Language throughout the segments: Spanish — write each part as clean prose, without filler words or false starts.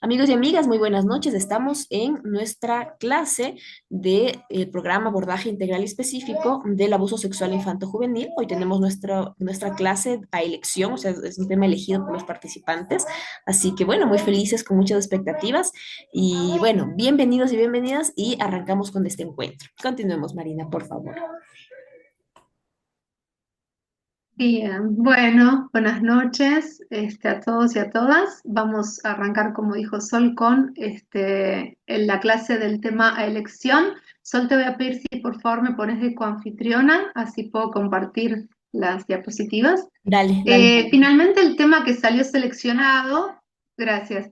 Amigos y amigas, muy buenas noches. Estamos en nuestra clase del programa Abordaje Integral y Específico del Abuso Sexual Infanto-Juvenil. Hoy tenemos nuestra clase a elección, o sea, es un tema elegido por los participantes. Así que bueno, muy felices, con muchas expectativas. Y bueno, bienvenidos y bienvenidas y arrancamos con este encuentro. Continuemos, Marina, por favor. Bien, bueno, buenas noches a todos y a todas. Vamos a arrancar, como dijo Sol, con en la clase del tema a elección. Sol, te voy a pedir si por favor me pones de coanfitriona, así puedo compartir las diapositivas. Dale, dale. Finalmente, el tema que salió seleccionado, gracias,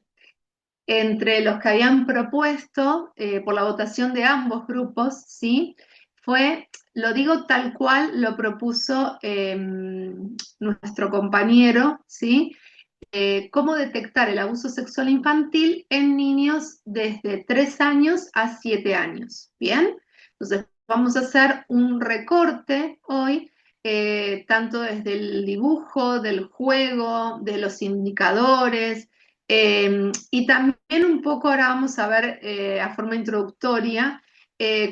entre los que habían propuesto por la votación de ambos grupos, ¿sí? Fue, lo digo tal cual lo propuso nuestro compañero, ¿sí? Cómo detectar el abuso sexual infantil en niños desde 3 años a 7 años, ¿bien? Entonces, vamos a hacer un recorte hoy, tanto desde el dibujo, del juego, de los indicadores, y también un poco ahora vamos a ver a forma introductoria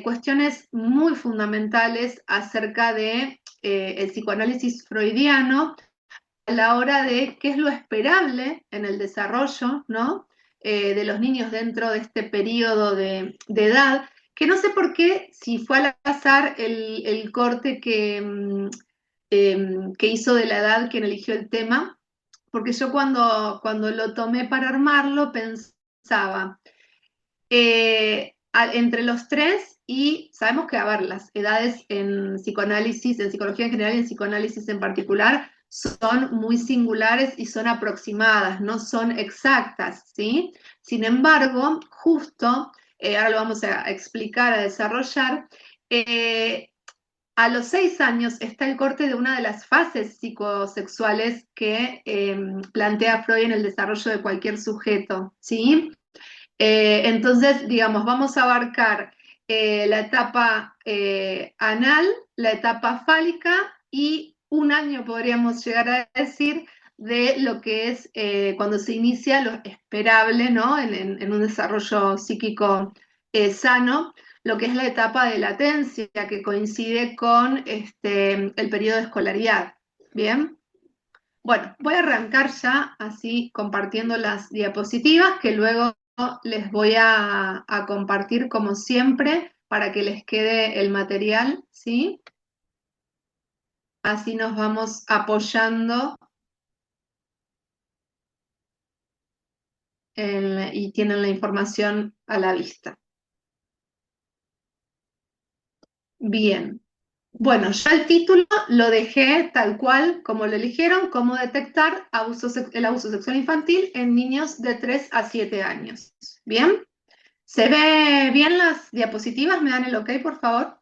cuestiones muy fundamentales acerca de el psicoanálisis freudiano a la hora de qué es lo esperable en el desarrollo, ¿no? De los niños dentro de este periodo de edad, que no sé por qué, si fue al azar el corte que hizo de la edad quien eligió el tema, porque yo cuando lo tomé para armarlo pensaba entre los tres y sabemos que, a ver, las edades en psicoanálisis, en psicología en general y en psicoanálisis en particular, son muy singulares y son aproximadas, no son exactas, ¿sí? Sin embargo, justo, ahora lo vamos a explicar, a desarrollar, a los 6 años está el corte de una de las fases psicosexuales que plantea Freud en el desarrollo de cualquier sujeto, ¿sí? Entonces, digamos, vamos a abarcar la etapa anal, la etapa fálica y un año, podríamos llegar a decir, de lo que es cuando se inicia lo esperable, ¿no? En un desarrollo psíquico sano, lo que es la etapa de latencia, que coincide con el periodo de escolaridad. ¿Bien? Bueno, voy a arrancar ya así compartiendo las diapositivas que luego les voy a compartir como siempre para que les quede el material, ¿sí? Así nos vamos apoyando y tienen la información a la vista. Bien. Bueno, ya el título lo dejé tal cual como lo eligieron, cómo detectar el abuso sexual infantil en niños de 3 a 7 años. ¿Bien? ¿Se ve bien las diapositivas? ¿Me dan el ok, por favor?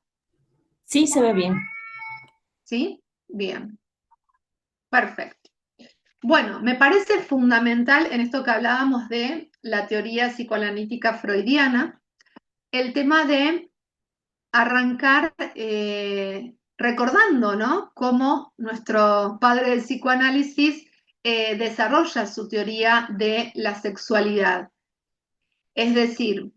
Sí, se ve bien. ¿Sí? Bien, perfecto. Bueno, me parece fundamental en esto que hablábamos de la teoría psicoanalítica freudiana, el tema de arrancar recordando, ¿no? Cómo nuestro padre del psicoanálisis desarrolla su teoría de la sexualidad. Es decir,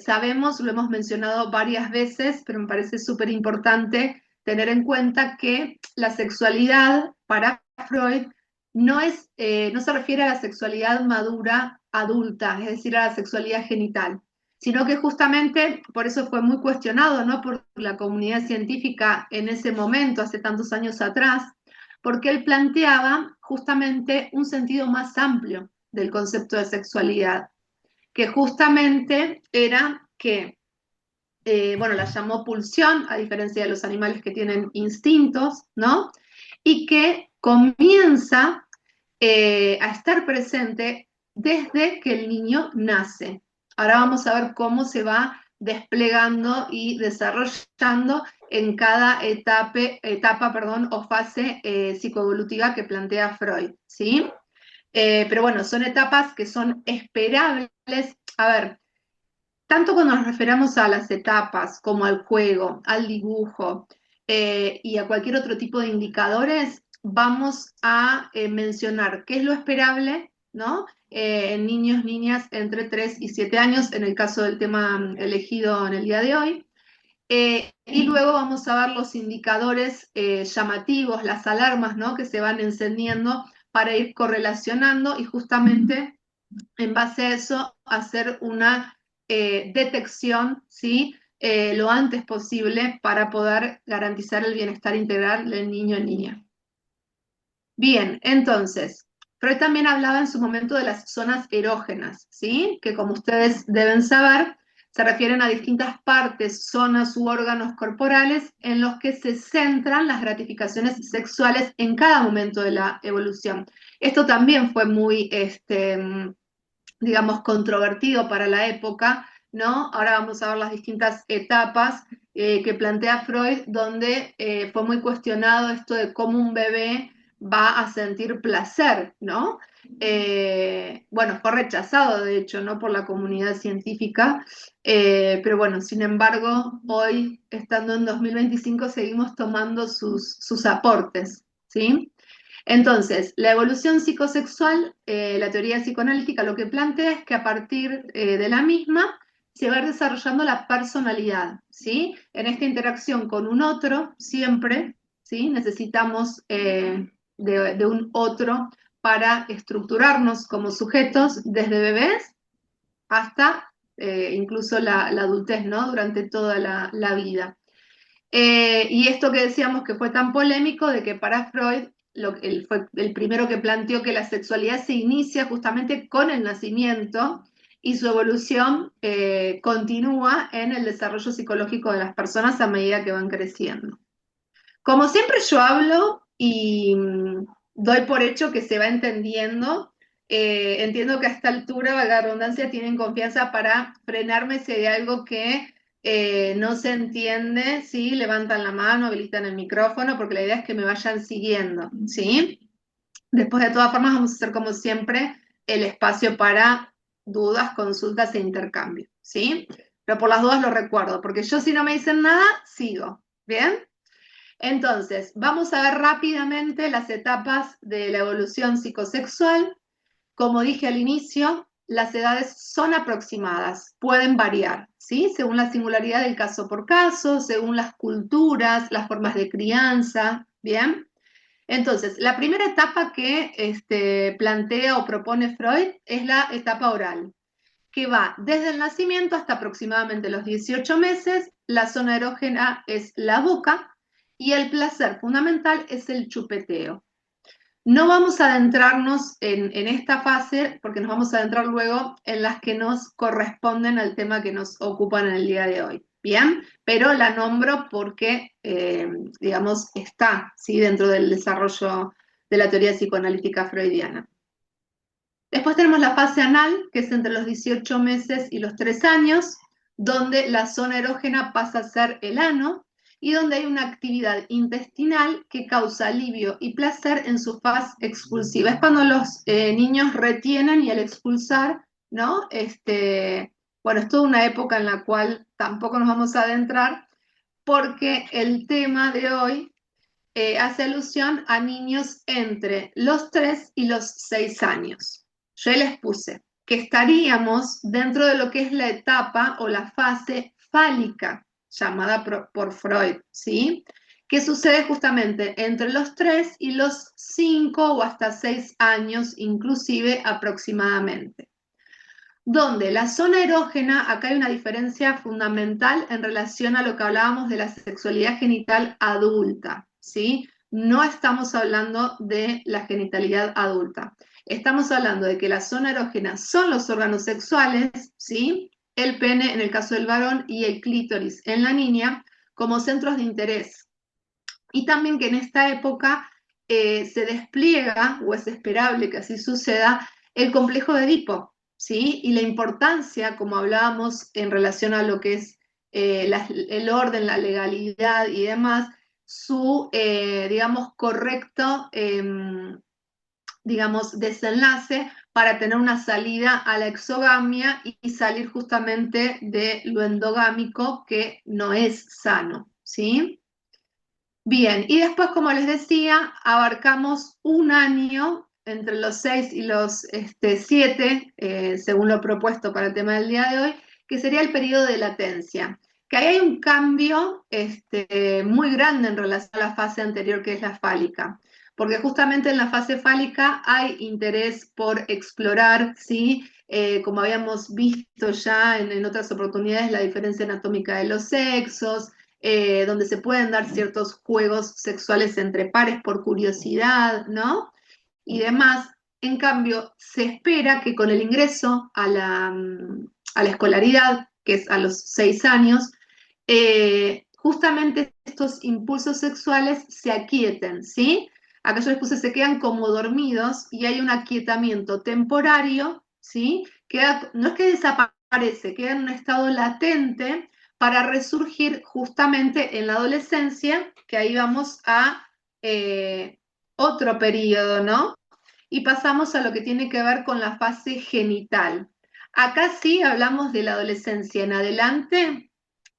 sabemos, lo hemos mencionado varias veces, pero me parece súper importante tener en cuenta que la sexualidad para Freud no se refiere a la sexualidad madura adulta, es decir, a la sexualidad genital, sino que justamente por eso fue muy cuestionado, ¿no? Por la comunidad científica en ese momento, hace tantos años atrás, porque él planteaba justamente un sentido más amplio del concepto de sexualidad que justamente era que, bueno, la llamó pulsión, a diferencia de los animales que tienen instintos, ¿no? Y que comienza a estar presente desde que el niño nace. Ahora vamos a ver cómo se va desplegando y desarrollando en cada etapa perdón, o fase psicoevolutiva que plantea Freud, ¿sí? Pero bueno, son etapas que son esperables. A ver, tanto cuando nos referamos a las etapas como al juego, al dibujo y a cualquier otro tipo de indicadores, vamos a mencionar qué es lo esperable ¿no? En niños, niñas entre 3 y 7 años, en el caso del tema elegido en el día de hoy. Y luego vamos a ver los indicadores llamativos, las alarmas, ¿no? Que se van encendiendo para ir correlacionando y justamente en base a eso hacer una detección, ¿sí? Lo antes posible para poder garantizar el bienestar integral del niño o niña. Bien, entonces, Freud también hablaba en su momento de las zonas erógenas, ¿sí? Que como ustedes deben saber, se refieren a distintas partes, zonas u órganos corporales en los que se centran las gratificaciones sexuales en cada momento de la evolución. Esto también fue muy, digamos, controvertido para la época, ¿no? Ahora vamos a ver las distintas etapas que plantea Freud, donde fue muy cuestionado esto de cómo un bebé va a sentir placer, ¿no? Bueno, fue rechazado, de hecho, ¿no? Por la comunidad científica, pero bueno, sin embargo, hoy, estando en 2025, seguimos tomando sus aportes, ¿sí? Entonces, la evolución psicosexual, la teoría psicoanalítica lo que plantea es que a partir de la misma se va desarrollando la personalidad, ¿sí? En esta interacción con un otro, siempre, ¿sí? Necesitamos de un otro para estructurarnos como sujetos desde bebés hasta incluso la adultez, ¿no? Durante toda la vida. Y esto que decíamos que fue tan polémico, de que para Freud él fue el primero que planteó que la sexualidad se inicia justamente con el nacimiento y su evolución continúa en el desarrollo psicológico de las personas a medida que van creciendo. Como siempre yo hablo y doy por hecho que se va entendiendo. Entiendo que a esta altura, valga la redundancia, tienen confianza para frenarme si hay algo que no se entiende, ¿sí? Levantan la mano, habilitan el micrófono, porque la idea es que me vayan siguiendo, ¿sí? Después, de todas formas, vamos a hacer como siempre el espacio para dudas, consultas e intercambio, ¿sí? Pero por las dudas lo recuerdo, porque yo si no me dicen nada, sigo, ¿bien? Entonces, vamos a ver rápidamente las etapas de la evolución psicosexual. Como dije al inicio, las edades son aproximadas, pueden variar, ¿sí? Según la singularidad del caso por caso, según las culturas, las formas de crianza, ¿bien? Entonces, la primera etapa que plantea o propone Freud es la etapa oral, que va desde el nacimiento hasta aproximadamente los 18 meses. La zona erógena es la boca y el placer fundamental es el chupeteo. No vamos a adentrarnos en esta fase porque nos vamos a adentrar luego en las que nos corresponden al tema que nos ocupan en el día de hoy. Bien, pero la nombro porque, digamos, está, ¿sí? Dentro del desarrollo de la teoría psicoanalítica freudiana. Después tenemos la fase anal, que es entre los 18 meses y los 3 años, donde la zona erógena pasa a ser el ano y donde hay una actividad intestinal que causa alivio y placer en su fase expulsiva. Es cuando los niños retienen y al expulsar, ¿no? Bueno, es toda una época en la cual tampoco nos vamos a adentrar porque el tema de hoy hace alusión a niños entre los 3 y los 6 años. Yo les puse que estaríamos dentro de lo que es la etapa o la fase fálica, llamada por Freud, ¿sí? Que sucede justamente entre los 3 y los 5 o hasta 6 años, inclusive aproximadamente. Donde la zona erógena, acá hay una diferencia fundamental en relación a lo que hablábamos de la sexualidad genital adulta, ¿sí? No estamos hablando de la genitalidad adulta. Estamos hablando de que la zona erógena son los órganos sexuales, ¿sí? El pene en el caso del varón y el clítoris en la niña como centros de interés. Y también que en esta época se despliega, o es esperable que así suceda, el complejo de Edipo, ¿sí? Y la importancia, como hablábamos en relación a lo que es el orden, la legalidad y demás, su, digamos, correcto, digamos, desenlace para tener una salida a la exogamia y salir justamente de lo endogámico que no es sano, ¿sí? Bien, y después, como les decía, abarcamos un año entre los 6 y los 7, según lo propuesto para el tema del día de hoy, que sería el periodo de latencia. Que ahí hay un cambio muy grande en relación a la fase anterior, que es la fálica. Porque justamente en la fase fálica hay interés por explorar, ¿sí? Como habíamos visto ya en otras oportunidades, la diferencia anatómica de los sexos, donde se pueden dar ciertos juegos sexuales entre pares por curiosidad, ¿no? Y demás. En cambio, se espera que con el ingreso a la escolaridad, que es a los 6 años, justamente estos impulsos sexuales se aquieten, ¿sí? Acá yo les puse se quedan como dormidos y hay un aquietamiento temporario, ¿sí? No es que desaparece, queda en un estado latente para resurgir justamente en la adolescencia, que ahí vamos a otro periodo, ¿no? Y pasamos a lo que tiene que ver con la fase genital. Acá sí hablamos de la adolescencia en adelante,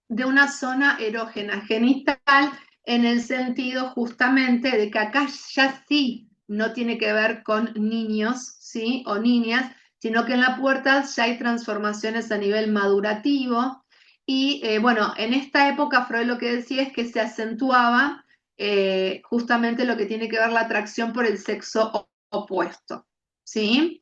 de una zona erógena genital, en el sentido justamente de que acá ya sí no tiene que ver con niños, ¿sí? O niñas, sino que en la pubertad ya hay transformaciones a nivel madurativo. Y bueno, en esta época Freud lo que decía es que se acentuaba justamente lo que tiene que ver la atracción por el sexo opuesto, ¿sí?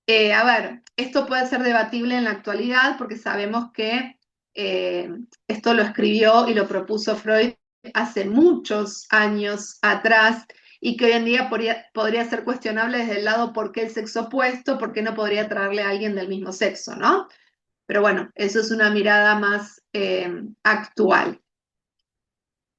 A ver, esto puede ser debatible en la actualidad porque sabemos que eh, esto lo escribió y lo propuso Freud hace muchos años atrás y que hoy en día podría ser cuestionable desde el lado por qué el sexo opuesto, por qué no podría traerle a alguien del mismo sexo, ¿no? Pero bueno, eso es una mirada más actual.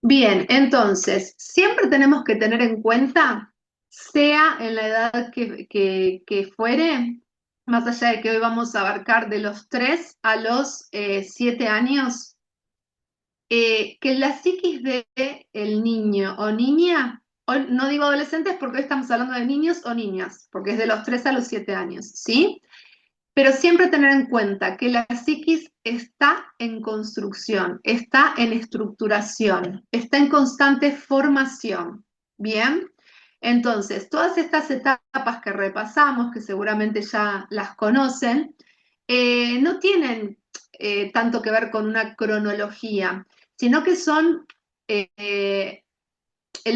Bien, entonces, siempre tenemos que tener en cuenta, sea en la edad que fuere, más allá de que hoy vamos a abarcar de los 3 a los 7 años, que la psiquis de el niño o niña, hoy no digo adolescentes porque hoy estamos hablando de niños o niñas, porque es de los 3 a los 7 años, ¿sí? Pero siempre tener en cuenta que la psiquis está en construcción, está en estructuración, está en constante formación. Bien, entonces, todas estas etapas que repasamos, que seguramente ya las conocen, no tienen tanto que ver con una cronología, sino que son, el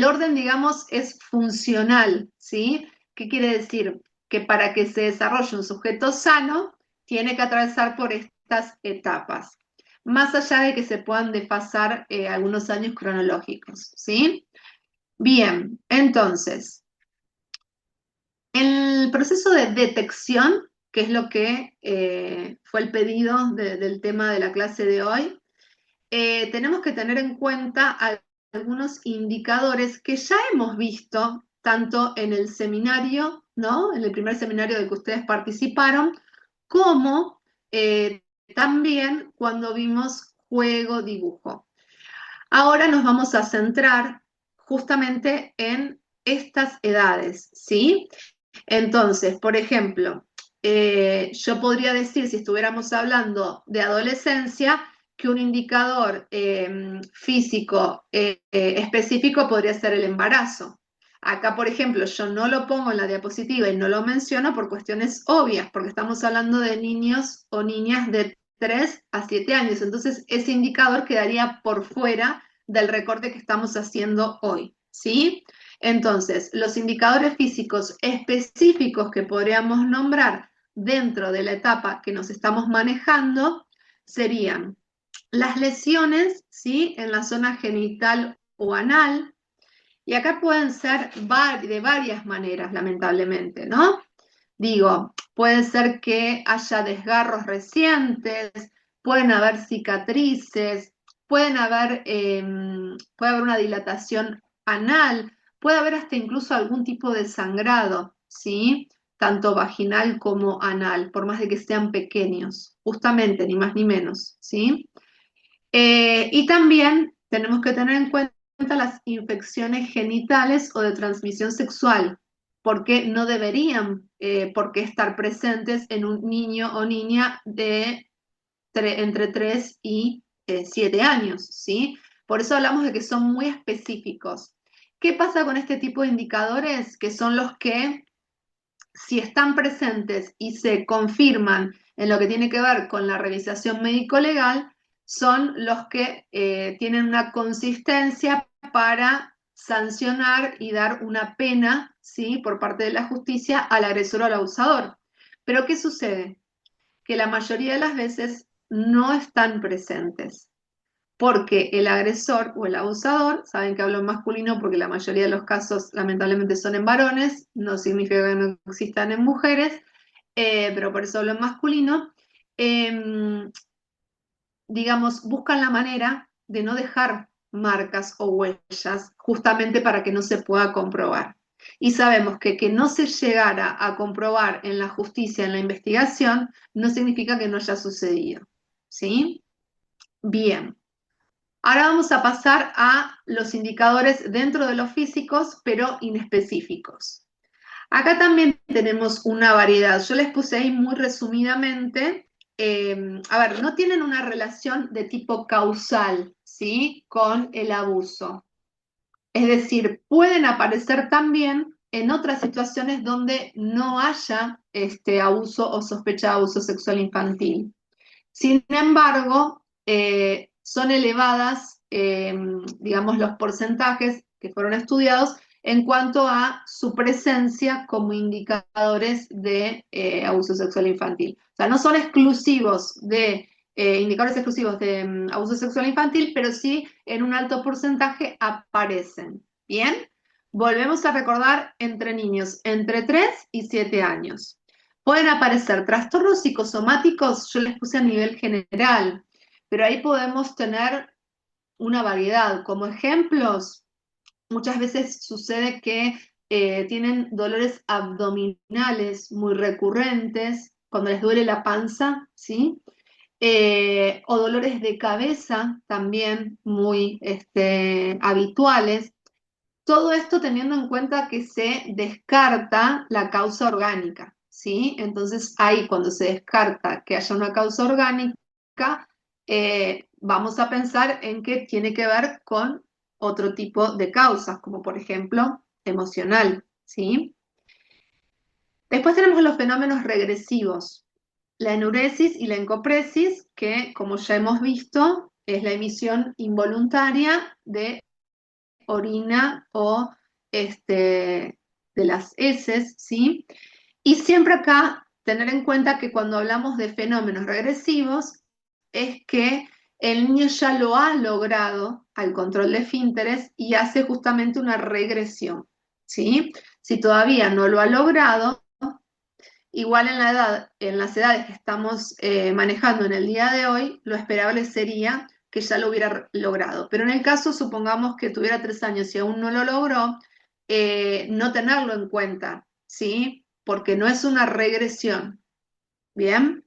orden, digamos, es funcional, ¿sí? ¿Qué quiere decir? Que para que se desarrolle un sujeto sano, tiene que atravesar por estas etapas, más allá de que se puedan desfasar algunos años cronológicos, ¿sí? Bien, entonces, el proceso de detección, que es lo que fue el pedido del tema de la clase de hoy, tenemos que tener en cuenta algunos indicadores que ya hemos visto tanto en el seminario, ¿no? En el primer seminario del que ustedes participaron, como también cuando vimos juego, dibujo. Ahora nos vamos a centrar justamente en estas edades, ¿sí? Entonces, por ejemplo, yo podría decir, si estuviéramos hablando de adolescencia, que un indicador físico específico podría ser el embarazo. Acá, por ejemplo, yo no lo pongo en la diapositiva y no lo menciono por cuestiones obvias, porque estamos hablando de niños o niñas de 3 a 7 años. Entonces, ese indicador quedaría por fuera del recorte que estamos haciendo hoy, ¿sí? Entonces, los indicadores físicos específicos que podríamos nombrar dentro de la etapa que nos estamos manejando serían las lesiones, ¿sí? En la zona genital o anal, y acá pueden ser de varias maneras, lamentablemente, ¿no? Digo, puede ser que haya desgarros recientes, pueden haber cicatrices, puede haber una dilatación anal, puede haber hasta incluso algún tipo de sangrado, ¿sí? Tanto vaginal como anal, por más de que sean pequeños, justamente, ni más ni menos, ¿sí? Y también tenemos que tener en cuenta las infecciones genitales o de transmisión sexual, porque no deberían por qué estar presentes en un niño o niña de entre 3 y 7 años, ¿sí? Por eso hablamos de que son muy específicos. ¿Qué pasa con este tipo de indicadores? Que son los que si están presentes y se confirman en lo que tiene que ver con la revisación médico-legal, son los que tienen una consistencia para sancionar y dar una pena, ¿sí?, por parte de la justicia al agresor o al abusador. Pero ¿qué sucede? Que la mayoría de las veces no están presentes, porque el agresor o el abusador, saben que hablo en masculino porque la mayoría de los casos lamentablemente son en varones, no significa que no existan en mujeres, pero por eso hablo en masculino, eh, digamos, buscan la manera de no dejar marcas o huellas justamente para que no se pueda comprobar. Y sabemos que no se llegara a comprobar en la justicia, en la investigación, no significa que no haya sucedido. ¿Sí? Bien. Ahora vamos a pasar a los indicadores dentro de los físicos, pero inespecíficos. Acá también tenemos una variedad. Yo les puse ahí muy resumidamente. A ver, no tienen una relación de tipo causal, ¿sí?, con el abuso. Es decir, pueden aparecer también en otras situaciones donde no haya abuso o sospecha de abuso sexual infantil. Sin embargo, son elevadas, digamos, los porcentajes que fueron estudiados en cuanto a su presencia como indicadores de abuso sexual infantil. O sea, no son exclusivos de indicadores exclusivos de abuso sexual infantil, pero sí en un alto porcentaje aparecen. Bien, volvemos a recordar entre niños entre 3 y 7 años. Pueden aparecer trastornos psicosomáticos, yo les puse a nivel general, pero ahí podemos tener una variedad. Como ejemplos, muchas veces sucede que tienen dolores abdominales muy recurrentes, cuando les duele la panza, ¿sí? O dolores de cabeza también muy habituales. Todo esto teniendo en cuenta que se descarta la causa orgánica, ¿sí? Entonces ahí cuando se descarta que haya una causa orgánica, vamos a pensar en que tiene que ver con otro tipo de causas, como por ejemplo emocional, ¿sí? Después tenemos los fenómenos regresivos, la enuresis y la encopresis, que como ya hemos visto, es la emisión involuntaria de orina o de las heces, ¿sí? Y siempre acá tener en cuenta que cuando hablamos de fenómenos regresivos es que el niño ya lo ha logrado al control de esfínteres y hace justamente una regresión, ¿sí? Si todavía no lo ha logrado, igual en la edad, en las edades que estamos manejando en el día de hoy, lo esperable sería que ya lo hubiera logrado. Pero en el caso, supongamos que tuviera 3 años y aún no lo logró, no tenerlo en cuenta, ¿sí? Porque no es una regresión. Bien.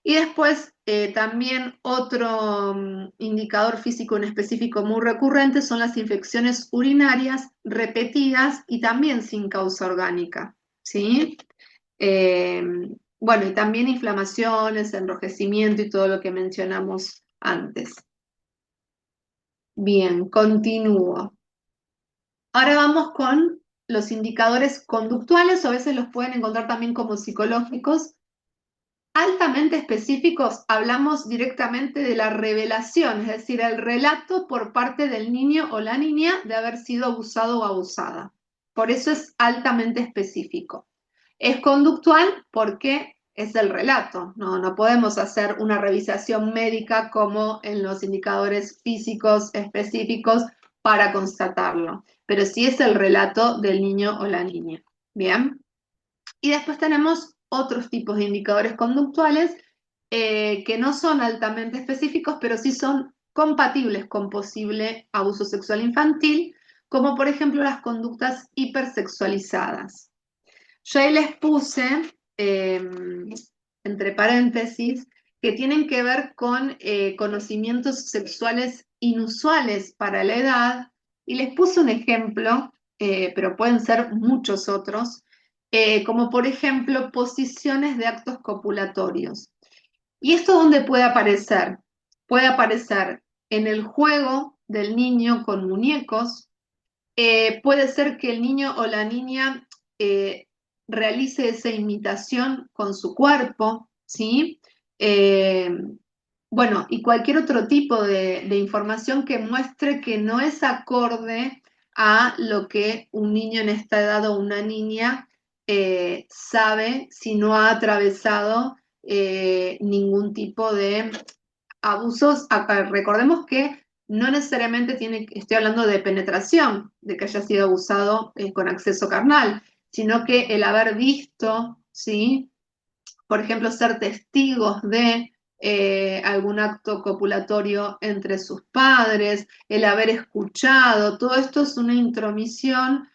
Y después, también otro indicador físico en específico muy recurrente son las infecciones urinarias repetidas y también sin causa orgánica, ¿sí? Eh, bueno, y también inflamaciones, enrojecimiento y todo lo que mencionamos antes. Bien, continúo. Ahora vamos con los indicadores conductuales, o a veces los pueden encontrar también como psicológicos. Altamente específicos, hablamos directamente de la revelación, es decir, el relato por parte del niño o la niña de haber sido abusado o abusada. Por eso es altamente específico. Es conductual porque es el relato, no podemos hacer una revisación médica como en los indicadores físicos específicos para constatarlo, pero sí es el relato del niño o la niña. Bien. Y después tenemos otros tipos de indicadores conductuales que no son altamente específicos, pero sí son compatibles con posible abuso sexual infantil, como por ejemplo las conductas hipersexualizadas. Yo ahí les puse, entre paréntesis, que tienen que ver con conocimientos sexuales inusuales para la edad, y les puse un ejemplo, pero pueden ser muchos otros, como por ejemplo posiciones de actos copulatorios. ¿Y esto dónde puede aparecer? Puede aparecer en el juego del niño con muñecos, puede ser que el niño o la niña realice esa imitación con su cuerpo, ¿sí? Eh, bueno, y cualquier otro tipo de información que muestre que no es acorde a lo que un niño en esta edad o una niña sabe si no ha atravesado ningún tipo de abusos. Recordemos que no necesariamente estoy hablando de penetración, de que haya sido abusado con acceso carnal, sino que el haber visto, ¿sí? Por ejemplo, ser testigos de algún acto copulatorio entre sus padres, el haber escuchado, todo esto es una intromisión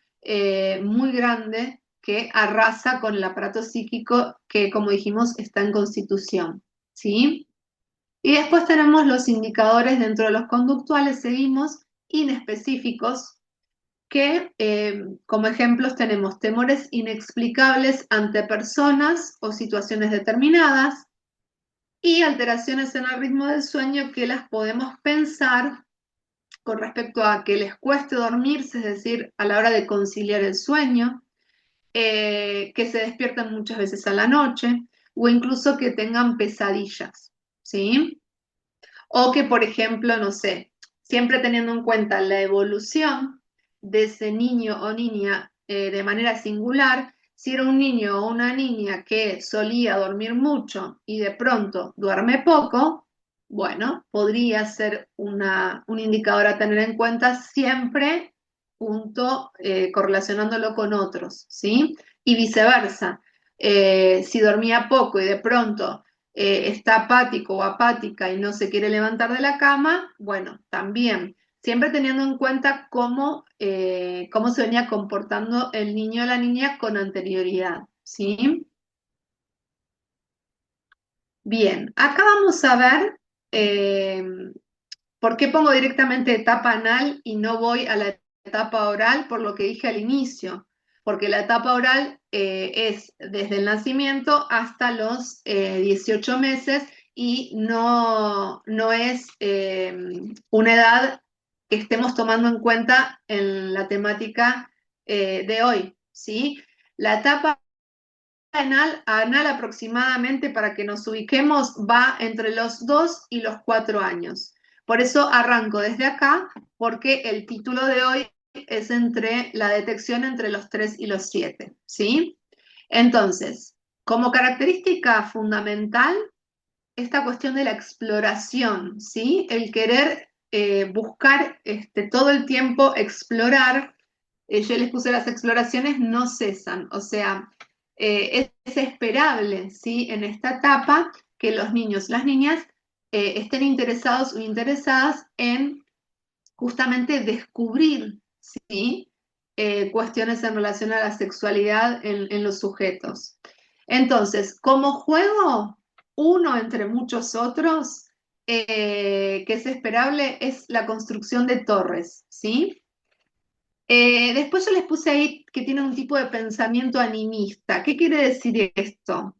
muy grande que arrasa con el aparato psíquico que, como dijimos, está en constitución, ¿sí? Y después tenemos los indicadores dentro de los conductuales, seguimos inespecíficos, que como ejemplos tenemos temores inexplicables ante personas o situaciones determinadas y alteraciones en el ritmo del sueño que las podemos pensar con respecto a que les cueste dormirse, es decir, a la hora de conciliar el sueño, que se despiertan muchas veces a la noche o incluso que tengan pesadillas, ¿sí? O que, por ejemplo, no sé, siempre teniendo en cuenta la evolución de ese niño o niña de manera singular, si era un niño o una niña que solía dormir mucho y de pronto duerme poco, bueno, podría ser un indicador a tener en cuenta siempre junto, correlacionándolo con otros, ¿sí? Y viceversa. Si dormía poco y de pronto está apático o apática y no se quiere levantar de la cama, bueno, también, siempre teniendo en cuenta cómo se venía comportando el niño o la niña con anterioridad, ¿sí? Bien, acá vamos a ver eh, por qué pongo directamente etapa anal y no voy a la etapa oral, por lo que dije al inicio, porque la etapa oral es desde el nacimiento hasta los 18 meses y no es una edad que estemos tomando en cuenta en la temática de hoy, ¿sí? La etapa anal aproximadamente, para que nos ubiquemos, va entre los 2 y los 4 años. Por eso arranco desde acá, porque el título de hoy es entre la detección entre los 3 y los 7, ¿sí? Entonces, como característica fundamental, esta cuestión de la exploración, ¿sí? El querer buscar todo el tiempo explorar. Yo les puse las exploraciones no cesan, o sea, es esperable, ¿sí? En esta etapa que los niños, las niñas estén interesados o interesadas en justamente descubrir, ¿sí? Cuestiones en relación a la sexualidad en los sujetos. Entonces, como juego, uno entre muchos otros, que es esperable, es la construcción de torres, ¿sí? Después yo les puse ahí que tiene un tipo de pensamiento animista. ¿Qué quiere decir esto?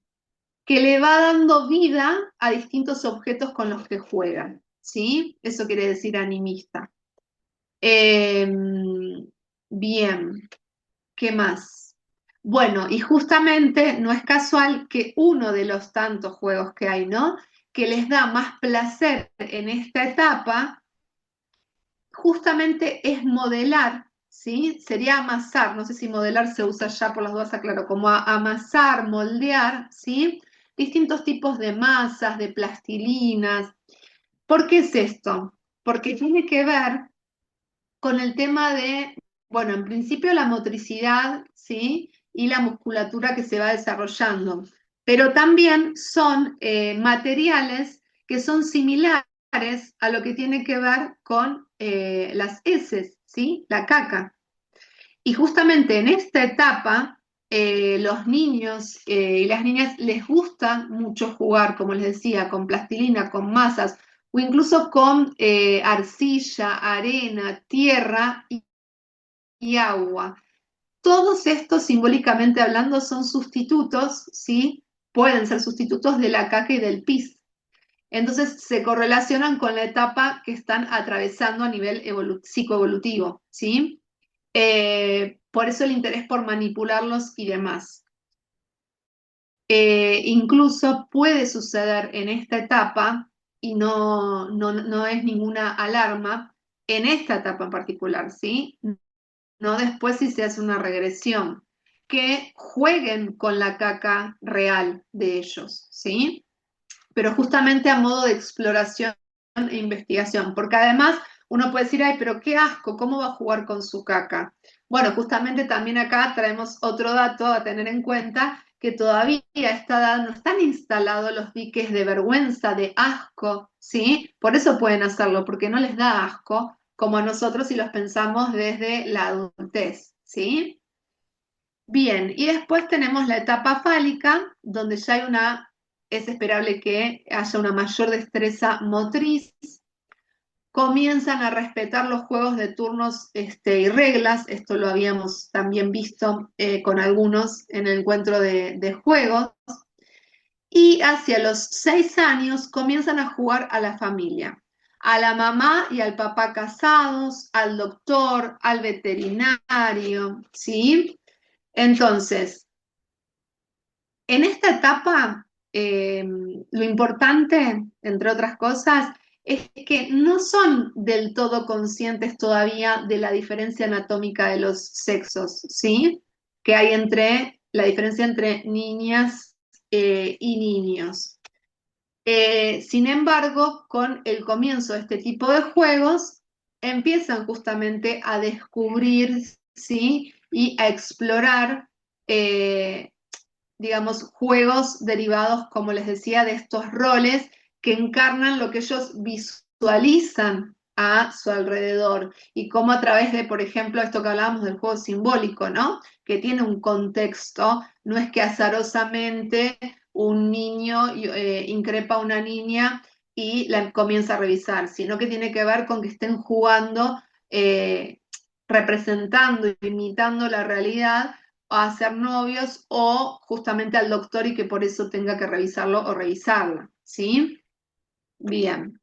Que le va dando vida a distintos objetos con los que juegan, ¿sí? Eso quiere decir animista. Eh, Bien, ¿qué más? Bueno, y justamente no es casual que uno de los tantos juegos que hay, ¿no? Que les da más placer en esta etapa, justamente es modelar, ¿sí? Sería amasar, no sé si modelar se usa ya por las dudas, aclaro, como amasar, moldear, ¿sí? Distintos tipos de masas, de plastilinas. ¿Por qué es esto? Porque tiene que ver con el tema de, bueno, en principio la motricidad, ¿sí? Y la musculatura que se va desarrollando, pero también son materiales que son similares a lo que tiene que ver con las heces, ¿sí? La caca. Y justamente en esta etapa, los niños y las niñas les gusta mucho jugar, como les decía, con plastilina, con masas, o incluso con arcilla, arena, tierra y agua. Todos estos, simbólicamente hablando, son sustitutos, ¿sí? Pueden ser sustitutos de la caca y del pis. Entonces se correlacionan con la etapa que están atravesando a nivel psicoevolutivo, ¿sí? Por eso el interés por manipularlos y demás. incluso puede suceder en esta etapa, y no es ninguna alarma, en esta etapa en particular, ¿sí? No después si se hace una regresión, que jueguen con la caca real de ellos, ¿sí? Pero justamente a modo de exploración e investigación, porque además uno puede decir, ay, pero qué asco, ¿cómo va a jugar con su caca? Bueno, justamente también acá traemos otro dato a tener en cuenta, que todavía a esta edad no están instalados los diques de vergüenza, de asco, ¿sí? Por eso pueden hacerlo, porque no les da asco, como a nosotros si los pensamos desde la adultez, ¿sí? Bien, y después tenemos la etapa fálica, donde ya es esperable que haya una mayor destreza motriz, comienzan a respetar los juegos de turnos y reglas, esto lo habíamos también visto con algunos en el encuentro de juegos, y hacia los 6 años comienzan a jugar a la familia, a la mamá y al papá casados, al doctor, al veterinario, ¿sí? Entonces, en esta etapa, lo importante, entre otras cosas, es que no son del todo conscientes todavía de la diferencia anatómica de los sexos, ¿sí? Que hay entre la diferencia entre niñas y niños. Sin embargo, con el comienzo de este tipo de juegos, empiezan justamente a descubrir, ¿sí? Y a explorar digamos, juegos derivados, como les decía, de estos roles que encarnan lo que ellos visualizan a su alrededor y cómo a través de, por ejemplo, esto que hablábamos del juego simbólico, ¿no? Que tiene un contexto, no es que azarosamente un niño increpa a una niña y la comienza a revisar, sino que tiene que ver con que estén jugando, representando, imitando la realidad a ser novios o justamente al doctor y que por eso tenga que revisarlo o revisarla, ¿sí? Bien.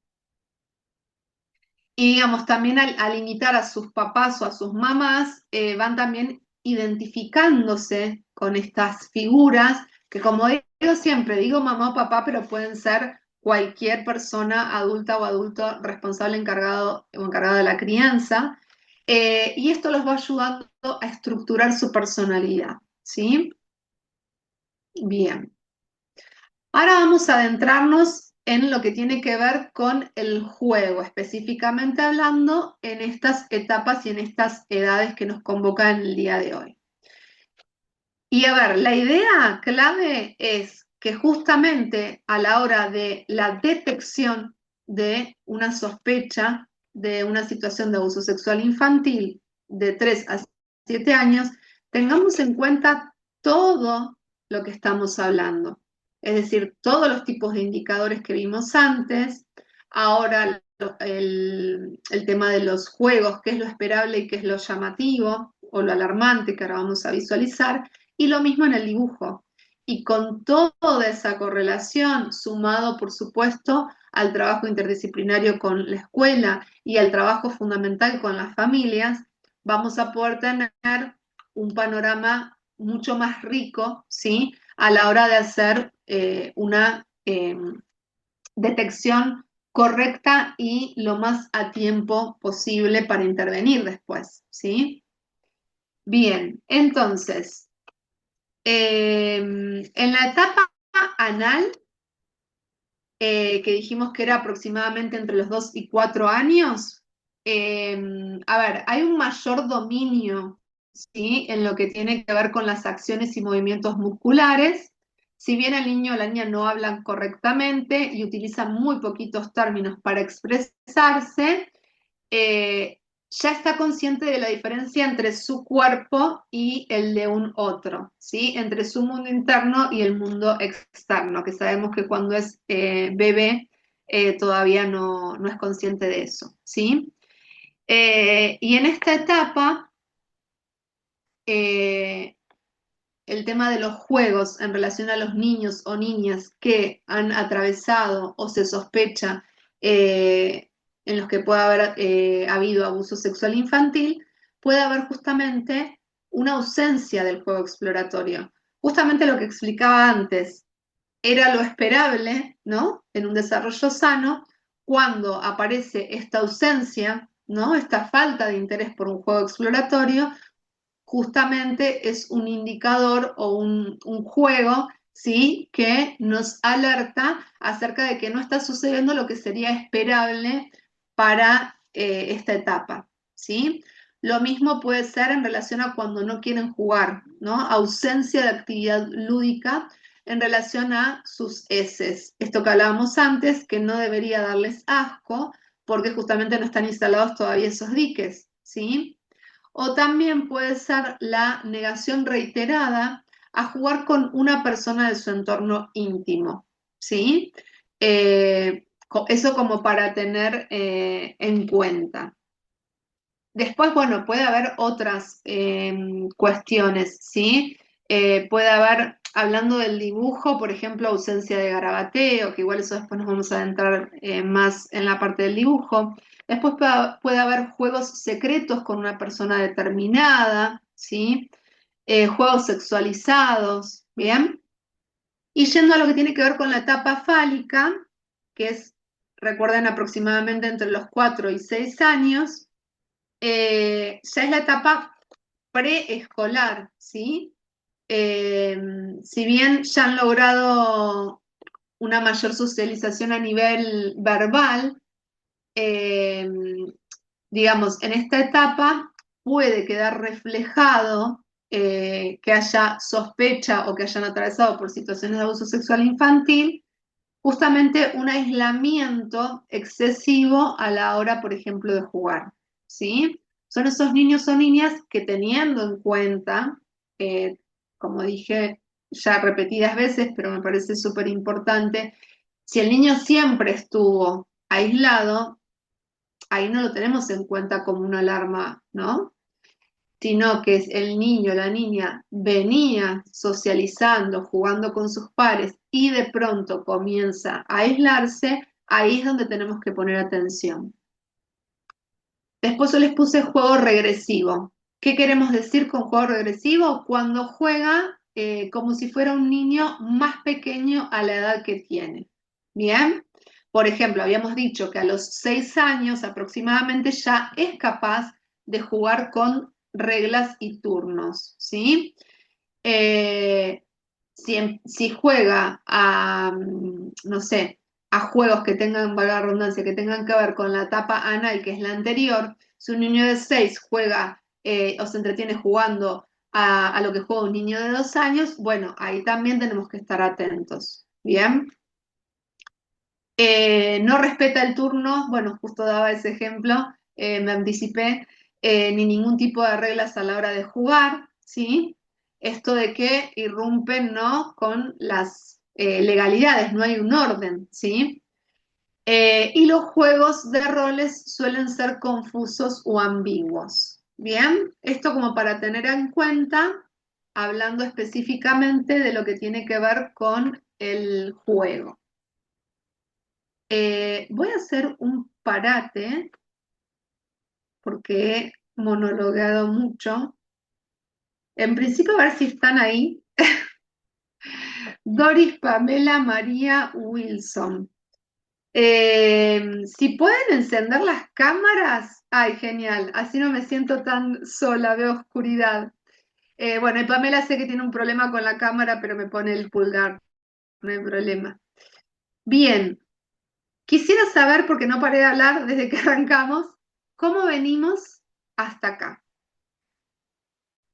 Y digamos, también al imitar a sus papás o a sus mamás, van también identificándose con estas figuras que como digo siempre, digo mamá o papá, pero pueden ser cualquier persona adulta o adulto responsable encargado o encargado de la crianza, y esto los va ayudando a estructurar su personalidad, ¿sí? Bien. Ahora vamos a adentrarnos en lo que tiene que ver con el juego, específicamente hablando en estas etapas y en estas edades que nos convocan el día de hoy. Y a ver, la idea clave es que justamente a la hora de la detección de una sospecha de una situación de abuso sexual infantil de 3 a 7 años, tengamos en cuenta todo lo que estamos hablando. Es decir, todos los tipos de indicadores que vimos antes, ahora el tema de los juegos, qué es lo esperable y qué es lo llamativo o lo alarmante que ahora vamos a visualizar, y lo mismo en el dibujo. Y con toda esa correlación, sumado por supuesto al trabajo interdisciplinario con la escuela y al trabajo fundamental con las familias, vamos a poder tener un panorama mucho más rico, ¿sí? A la hora de hacer una detección correcta y lo más a tiempo posible para intervenir después, ¿sí? Bien, entonces, en la etapa anal, que dijimos que era aproximadamente entre los 2 y 4 años, a ver, hay un mayor dominio, ¿sí? En lo que tiene que ver con las acciones y movimientos musculares. Si bien el niño o la niña no hablan correctamente y utilizan muy poquitos términos para expresarse, eh, ya está consciente de la diferencia entre su cuerpo y el de un otro, ¿sí? Entre su mundo interno y el mundo externo, que sabemos que cuando es bebé todavía no es consciente de eso, ¿sí? Y en esta etapa, eh, el tema de los juegos en relación a los niños o niñas que han atravesado o se sospecha en los que puede haber habido abuso sexual infantil, puede haber justamente una ausencia del juego exploratorio. justamente lo que explicaba antes, era lo esperable, ¿no? En un desarrollo sano, cuando aparece esta ausencia, ¿no? Esta falta de interés por un juego exploratorio, justamente es un indicador o un juego, ¿sí? Que nos alerta acerca de que no está sucediendo lo que sería esperable para esta etapa, ¿sí? Lo mismo puede ser en relación a cuando no quieren jugar, ¿no? Ausencia de actividad lúdica en relación a sus heces. Esto que hablábamos antes, que no debería darles asco porque justamente no están instalados todavía esos diques, ¿sí? O también puede ser la negación reiterada a jugar con una persona de su entorno íntimo, ¿sí? Eso como para tener en cuenta. Después, bueno, puede haber otras cuestiones, ¿sí? Puede haber, hablando del dibujo, por ejemplo, ausencia de garabateo, que igual eso después nos vamos a adentrar más en la parte del dibujo. Después puede haber juegos secretos con una persona determinada, ¿sí? Juegos sexualizados, ¿bien? Y yendo a lo que tiene que ver con la etapa fálica, que es, recuerden, aproximadamente entre los 4 y 6 años, ya es la etapa preescolar, ¿sí? Si bien ya han logrado una mayor socialización a nivel verbal, eh, digamos, en esta etapa puede quedar reflejado que haya sospecha o que hayan atravesado por situaciones de abuso sexual infantil, justamente un aislamiento excesivo a la hora, por ejemplo, de jugar, ¿sí? Son esos niños o niñas que teniendo en cuenta, eh, como dije ya repetidas veces, pero me parece súper importante, si el niño siempre estuvo aislado, ahí no lo tenemos en cuenta como una alarma, ¿no? Sino que el niño, la niña venía socializando, jugando con sus pares y de pronto comienza a aislarse, ahí es donde tenemos que poner atención. Después yo les puse juego regresivo. ¿Qué queremos decir con juego regresivo? Cuando juega como si fuera un niño más pequeño a la edad que tiene. Bien, por ejemplo, habíamos dicho que a los 6 años aproximadamente ya es capaz de jugar con reglas y turnos, ¿sí? Eh, si juega a, no sé, a juegos que tengan, valga la redundancia, que tengan que ver con la etapa anal, que es la anterior, si un niño de 6 juega o se entretiene jugando a lo que juega un niño de 2 años, bueno, ahí también tenemos que estar atentos. Bien. No respeta el turno, bueno, justo daba ese ejemplo, me anticipé, ni ningún tipo de reglas a la hora de jugar, ¿sí? Esto de que irrumpen, ¿no? Con las legalidades, no hay un orden, ¿sí? Y los juegos de roles suelen ser confusos o ambiguos. Bien, esto como para tener en cuenta, hablando específicamente de lo que tiene que ver con el juego. Voy a hacer un parate porque he monologado mucho. En principio, a ver si están ahí. Doris, Pamela, María, Wilson. Si pueden encender las cámaras, ay, genial, así no me siento tan sola, veo oscuridad. Bueno, y Pamela sé que tiene un problema con la cámara, pero me pone el pulgar, no hay problema. Bien, quisiera saber, porque no paré de hablar desde que arrancamos, cómo venimos hasta acá.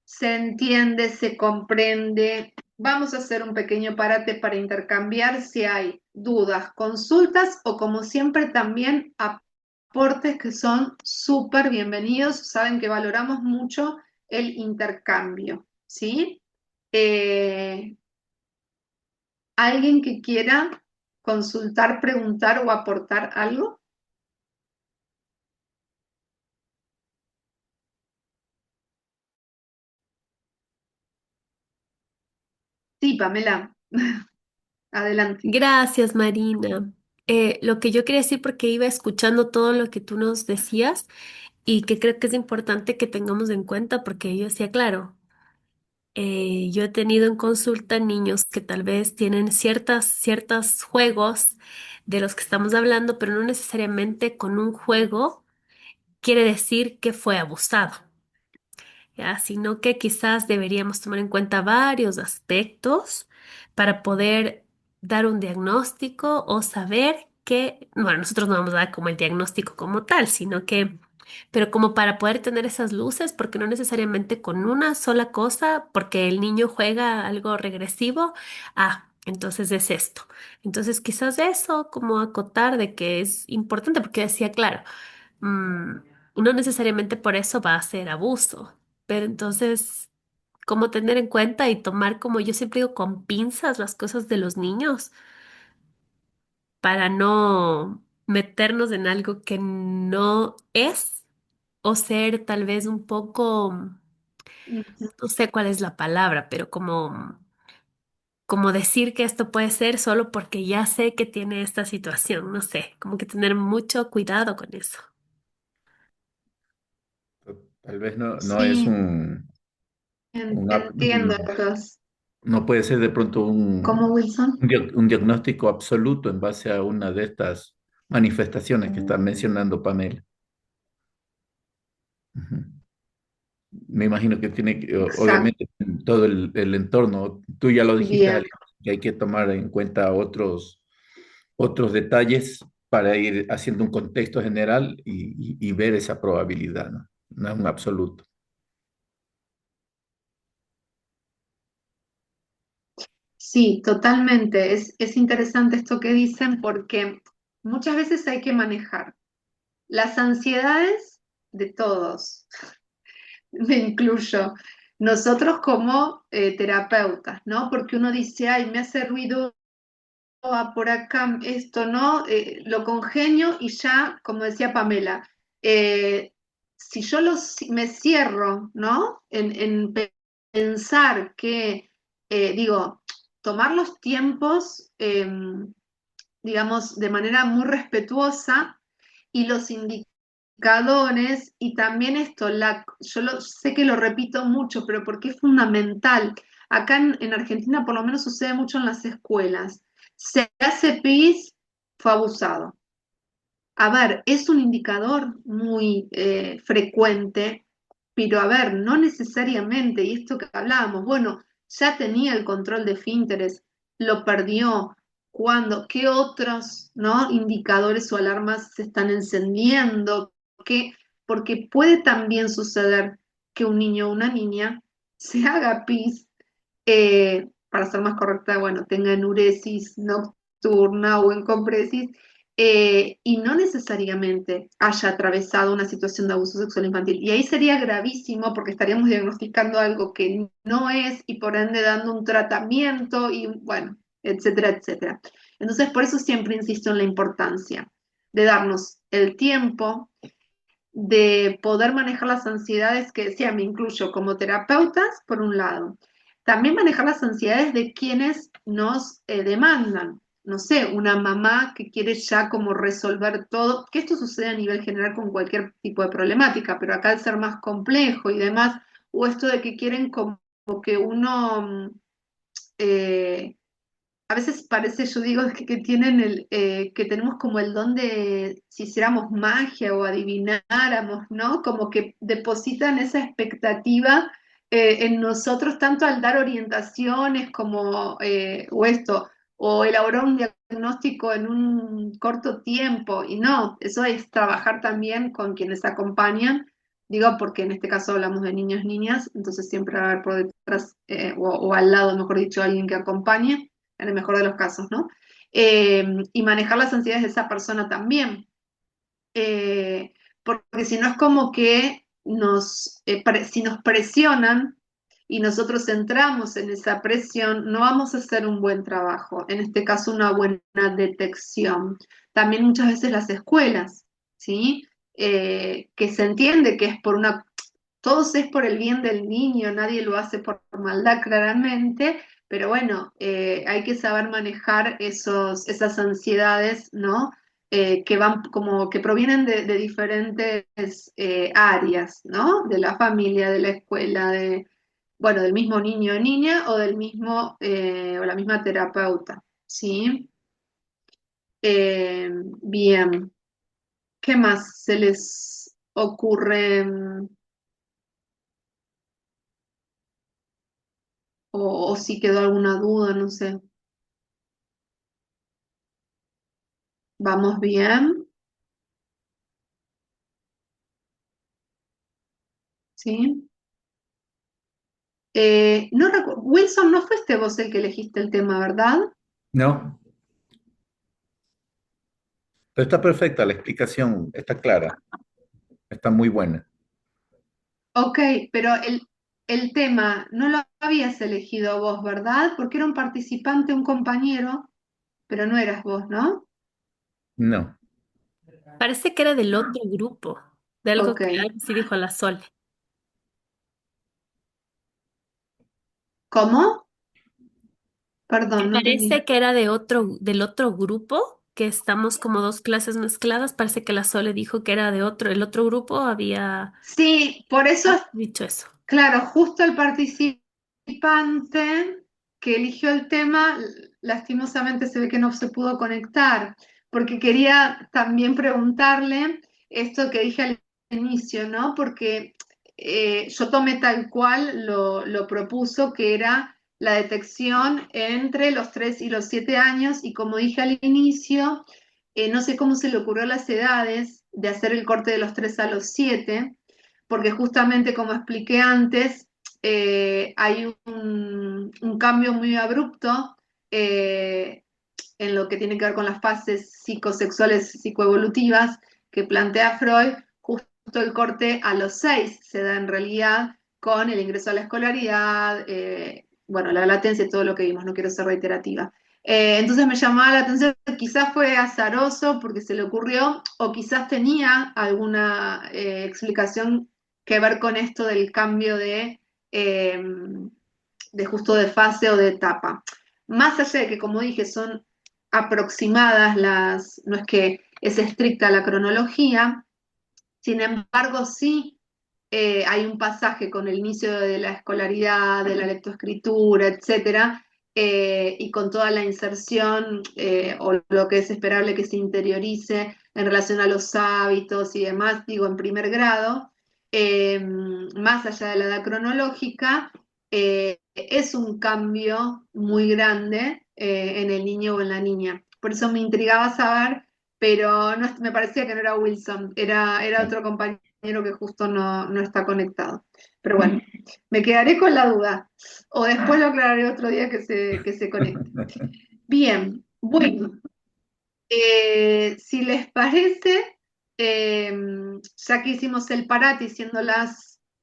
Se entiende, se comprende. Vamos a hacer un pequeño parate para intercambiar si hay dudas, consultas o como siempre también aportes que son súper bienvenidos. Saben que valoramos mucho el intercambio, ¿sí? Eh, ¿Alguien que quiera consultar, preguntar o aportar algo? Sí, Pamela, adelante. Gracias, Marina. Lo que yo quería decir, porque iba escuchando todo lo que tú nos decías y que creo que es importante que tengamos en cuenta, porque yo decía, claro, yo he tenido en consulta niños que tal vez tienen ciertos juegos de los que estamos hablando, pero no necesariamente con un juego quiere decir que fue abusado. ¿Ya? Sino que quizás deberíamos tomar en cuenta varios aspectos para poder dar un diagnóstico o saber que, bueno, nosotros no vamos a dar como el diagnóstico como tal, sino que, pero como para poder tener esas luces, porque no necesariamente con una sola cosa, porque el niño juega algo regresivo, entonces es esto. Entonces quizás eso, como acotar de que es importante, porque decía, claro, mm, no necesariamente por eso va a ser abuso, pero entonces, como tener en cuenta y tomar, como yo siempre digo, con pinzas las cosas de los niños para no meternos en algo que no es o ser tal vez un poco, Ujú. no sé cuál es la palabra, pero como decir que esto puede ser solo porque ya sé que tiene esta situación, no sé, como que tener mucho cuidado con eso. Tal vez no es Sí, un entiendo, Carlos. no puede ser de pronto ¿Cómo, Wilson? un diagnóstico absoluto en base a una de estas manifestaciones que está mencionando Pamela. Ujú. Me imagino que Exacto. obviamente, todo el entorno, tú ya lo dijiste, Bien. Ali, que hay que tomar en cuenta otros detalles para ir haciendo un contexto general y ver esa probabilidad, ¿no? No es un absoluto. Sí, totalmente. Es interesante esto que dicen porque muchas veces hay que manejar las ansiedades de todos, me incluyo, nosotros como terapeutas, ¿no? Porque uno dice, ay, me hace ruido por acá esto, ¿no? Lo congenio y ya, como decía Pamela, eh, si yo me cierro, ¿no? En pensar que, digo, tomar los tiempos, digamos, de manera muy respetuosa y los indicadores y también esto, sé que lo repito mucho, pero porque es fundamental. Acá en Argentina por lo menos sucede mucho en las escuelas. Se hace pis, fue abusado. A ver, es un indicador muy frecuente, pero a ver, no necesariamente, y esto que hablábamos, bueno, ya tenía el control de Finterest, lo perdió, ¿cuándo? ¿Qué otros, ¿no? indicadores o alarmas se están encendiendo? ¿Qué? Porque puede también suceder que un niño o una niña se haga pis, para ser más correcta, bueno, tenga enuresis nocturna o encompresis, y no necesariamente haya atravesado una situación de abuso sexual infantil. Y ahí sería gravísimo porque estaríamos diagnosticando algo que no es y por ende dando un tratamiento y bueno, etcétera, etcétera. Entonces, por eso siempre insisto en la importancia de darnos el tiempo de poder manejar las ansiedades que decía, me incluyo como terapeutas, por un lado. También manejar las ansiedades de quienes nos demandan. No sé, una mamá que quiere ya como resolver todo, que esto sucede a nivel general con cualquier tipo de problemática, pero acá al ser más complejo y demás, o esto de que quieren como que uno a veces parece, yo digo, que tienen que tenemos como el don de, si hiciéramos magia o adivináramos, ¿no? Como que depositan esa expectativa en nosotros, tanto al dar orientaciones como, o esto, o elaborar un diagnóstico en un corto tiempo, y no, eso es trabajar también con quienes acompañan, digo, porque en este caso hablamos de niños, niñas, entonces siempre va a haber por detrás, o al lado, mejor dicho, alguien que acompañe en el mejor de los casos, ¿no? Y manejar las ansiedades de esa persona también, porque si no es como que si nos presionan y nosotros entramos en esa presión, no vamos a hacer un buen trabajo, en este caso una buena detección. También muchas veces las escuelas, ¿sí? Que se entiende que es por todos es por el bien del niño, nadie lo hace por maldad claramente, pero bueno, hay que saber manejar esas ansiedades, ¿no? Que van como que provienen de diferentes áreas, ¿no? De la familia, de la escuela, bueno, del mismo niño o niña o del mismo o la misma terapeuta, ¿sí? Eh, bien, ¿qué más se les ocurre o si quedó alguna duda, no sé? ¿Vamos bien? ¿Sí? No Wilson, no fuiste vos el que elegiste el tema, ¿verdad? No, pero está perfecta, la explicación está clara, está muy buena. Ok, pero el tema no lo habías elegido vos, ¿verdad? Porque era un participante, un compañero, pero no eras vos, ¿no? No, Parece que era del otro grupo, de algo Ok. que algo sí dijo la Sole. ¿Cómo? Que Perdón, no entendí. parece que era del otro grupo, que estamos como dos clases mezcladas. Parece que la Sole dijo que era de otro, el otro grupo había Sí, por eso, dicho eso. claro, justo el participante que eligió el tema, lastimosamente se ve que no se pudo conectar, porque quería también preguntarle esto que dije al inicio, ¿no? Porque yo tomé tal cual lo propuso, que era la detección entre los 3 y los 7 años, y como dije al inicio, no sé cómo se le ocurrió a las edades de hacer el corte de los 3 a los 7 porque justamente como expliqué antes, hay un cambio muy abrupto en lo que tiene que ver con las fases psicosexuales psicoevolutivas que plantea Freud, justo el corte a los 6 se da en realidad con el ingreso a la escolaridad, bueno, la latencia y todo lo que vimos, no quiero ser reiterativa. Entonces me llamaba la atención, quizás fue azaroso porque se le ocurrió, o quizás tenía alguna explicación que ver con esto del cambio de justo de fase o de etapa. Más allá de que, como dije, son aproximadas no es que es estricta la cronología, sin embargo, sí hay un pasaje con el inicio de la escolaridad, de la lectoescritura, etcétera, y con toda la inserción o lo que es esperable que se interiorice en relación a los hábitos y demás, digo, en primer grado, más allá de la edad cronológica, es un cambio muy grande en el niño o en la niña. Por eso me intrigaba saber, pero me parecía que no era Wilson, era otro compañero que justo no está conectado. Pero bueno, me quedaré con la duda. O después lo aclararé otro día que se conecte. Bien, bueno, si les parece, eh, ya que hicimos el parate siendo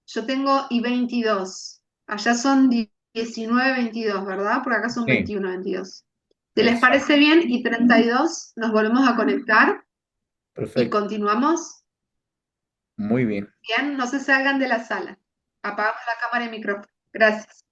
yo tengo y 22, allá son 19, 22, ¿verdad? Por acá son sí, 21, 22. Si les exacto, parece bien, y 32, nos volvemos a conectar y perfecto, continuamos. muy bien. Bien, no se salgan de la sala. Apagamos la cámara y micrófono. Gracias.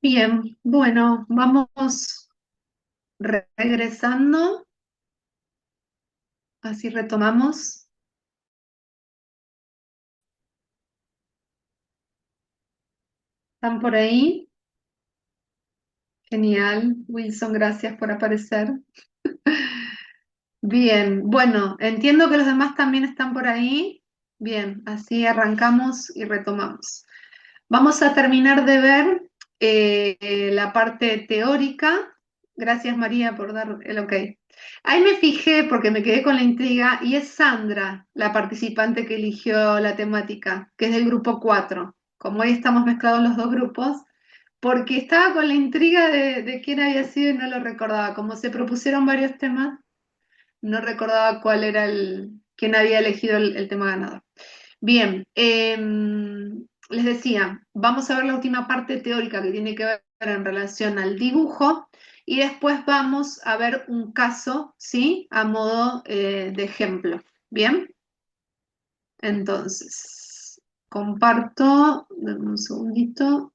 Bien, bueno, vamos regresando, así retomamos. ¿Están por ahí? Genial, Wilson, gracias por aparecer. Bien, bueno, entiendo que los demás también están por ahí. Bien, así arrancamos y retomamos. Vamos a terminar de ver la parte teórica. Gracias, María, por dar el ok. Ahí me fijé porque me quedé con la intriga y es Sandra, la participante que eligió la temática, que es del grupo 4. Como hoy estamos mezclados los dos grupos, porque estaba con la intriga de quién había sido y no lo recordaba. Como se propusieron varios temas, no recordaba cuál era quién había elegido el tema ganador. Bien, les decía, vamos a ver la última parte teórica que tiene que ver en relación al dibujo y después vamos a ver un caso, ¿sí? A modo de ejemplo. Bien, entonces, comparto, dame un segundito.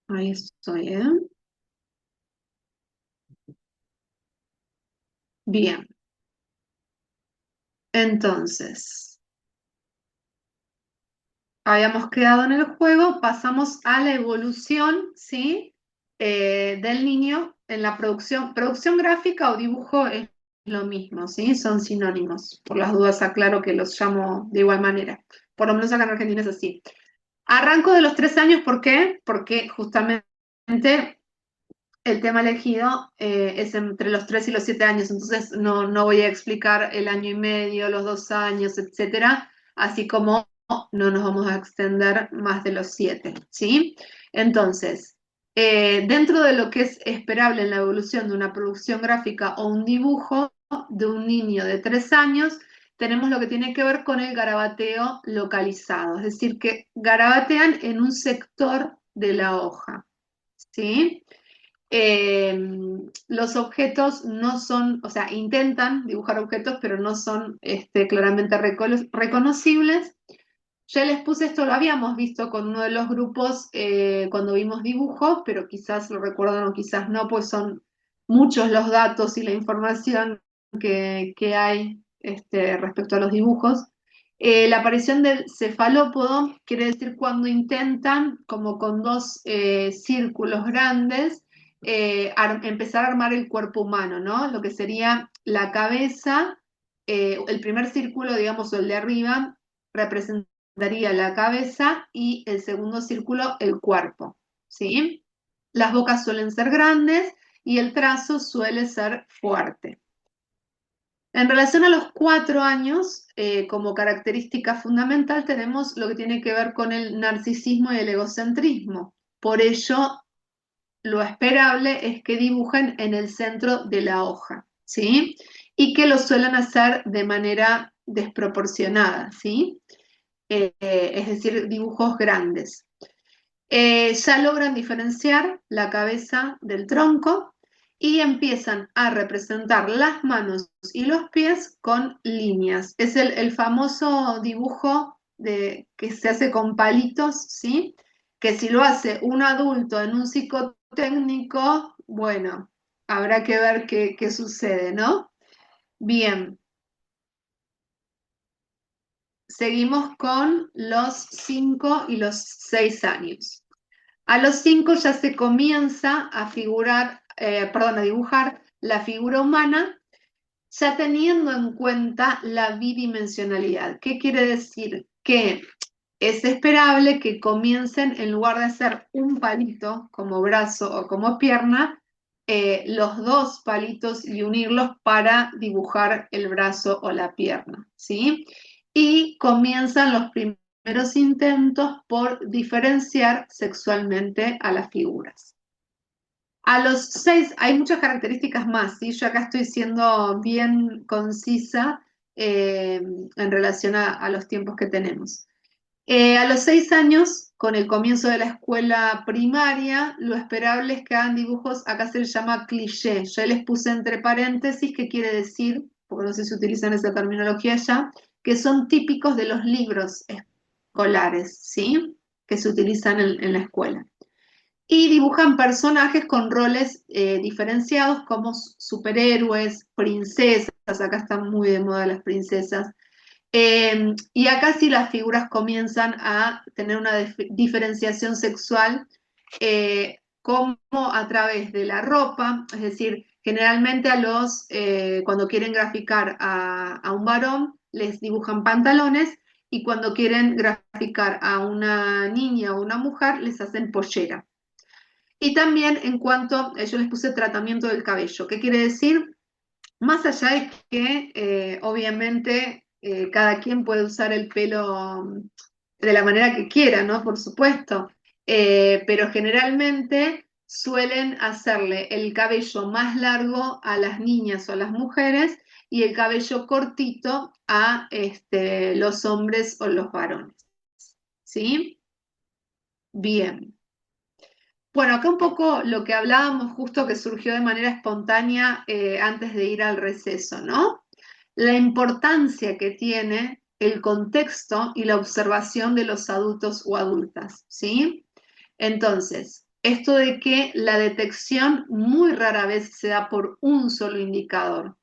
Ahí estoy, ¿eh? Bien, entonces, habíamos quedado en el juego, pasamos a la evolución, ¿sí? Del niño en la producción. Producción gráfica o dibujo es lo mismo, ¿sí? Son sinónimos. Por las dudas aclaro que los llamo de igual manera. Por lo menos acá en Argentina es así. Arranco de los 3 años, ¿por qué? Porque justamente el tema elegido es entre los 3 y los 7 años, entonces no voy a explicar el año y medio, los 2 años, etcétera, así como no nos vamos a extender más de los 7, ¿sí? Entonces, dentro de lo que es esperable en la evolución de una producción gráfica o un dibujo de un niño de 3 años, tenemos lo que tiene que ver con el garabateo localizado, es decir, que garabatean en un sector de la hoja, ¿sí? Los objetos no son, o sea, intentan dibujar objetos, pero no son claramente reconocibles. Ya les puse esto, lo habíamos visto con uno de los grupos cuando vimos dibujos, pero quizás lo recuerdan o quizás no, pues son muchos los datos y la información que hay respecto a los dibujos. La aparición del cefalópodo quiere decir cuando intentan, como con dos círculos grandes, empezar a armar el cuerpo humano, ¿no? Lo que sería la cabeza, el primer círculo, digamos, o el de arriba, representaría la cabeza y el segundo círculo, el cuerpo, ¿sí? Las bocas suelen ser grandes y el trazo suele ser fuerte. En relación a los 4 años, como característica fundamental, tenemos lo que tiene que ver con el narcisismo y el egocentrismo. Por ello, lo esperable es que dibujen en el centro de la hoja, ¿sí? Y que lo suelen hacer de manera desproporcionada, ¿sí? Es decir, dibujos grandes. Ya logran diferenciar la cabeza del tronco y empiezan a representar las manos y los pies con líneas. Es el famoso dibujo que se hace con palitos, ¿sí? Que si lo hace un adulto en un psicotécnico, bueno, habrá que ver qué sucede, ¿no? Bien, seguimos con los 5 y los 6 años. A los 5 ya se comienza a a dibujar la figura humana, ya teniendo en cuenta la bidimensionalidad. ¿Qué quiere decir? Que es esperable que comiencen, en lugar de hacer un palito como brazo o como pierna, los dos palitos y unirlos para dibujar el brazo o la pierna, ¿sí? Y comienzan los primeros intentos por diferenciar sexualmente a las figuras. A los 6 hay muchas características más, ¿sí? Yo acá estoy siendo bien concisa en relación a los tiempos que tenemos. A los 6 años, con el comienzo de la escuela primaria, lo esperable es que hagan dibujos, acá se les llama cliché. Yo les puse entre paréntesis, ¿qué quiere decir? Porque no sé si utilizan esa terminología ya, que son típicos de los libros escolares, ¿sí? Que se utilizan en la escuela. Y dibujan personajes con roles diferenciados como superhéroes, princesas, acá están muy de moda las princesas, y acá sí las figuras comienzan a tener una diferenciación sexual, como a través de la ropa, es decir, generalmente cuando quieren graficar a un varón, les dibujan pantalones, y cuando quieren graficar a una niña o una mujer, les hacen pollera. Y también en cuanto, yo les puse tratamiento del cabello. ¿Qué quiere decir? Más allá de que obviamente cada quien puede usar el pelo de la manera que quiera, ¿no? Por supuesto. Pero generalmente suelen hacerle el cabello más largo a las niñas o a las mujeres y el cabello cortito a los hombres o los varones. ¿Sí? Bien. Bueno, acá un poco lo que hablábamos justo que surgió de manera espontánea antes de ir al receso, ¿no? La importancia que tiene el contexto y la observación de los adultos o adultas, ¿sí? Entonces, esto de que la detección muy rara vez se da por un solo indicador,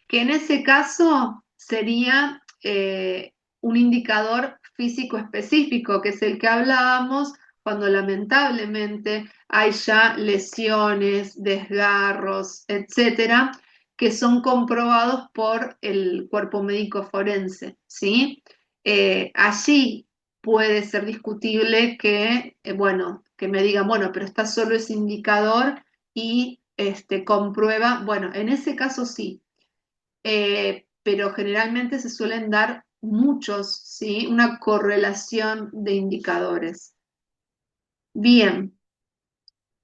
que en ese caso sería un indicador físico específico, que es el que hablábamos cuando lamentablemente hay ya lesiones, desgarros, etcétera, que son comprobados por el cuerpo médico forense, ¿sí? Allí puede ser discutible que, bueno, que me digan, bueno, pero está solo ese indicador y comprueba, bueno, en ese caso sí, pero generalmente se suelen dar muchos, ¿sí? Una correlación de indicadores. Bien,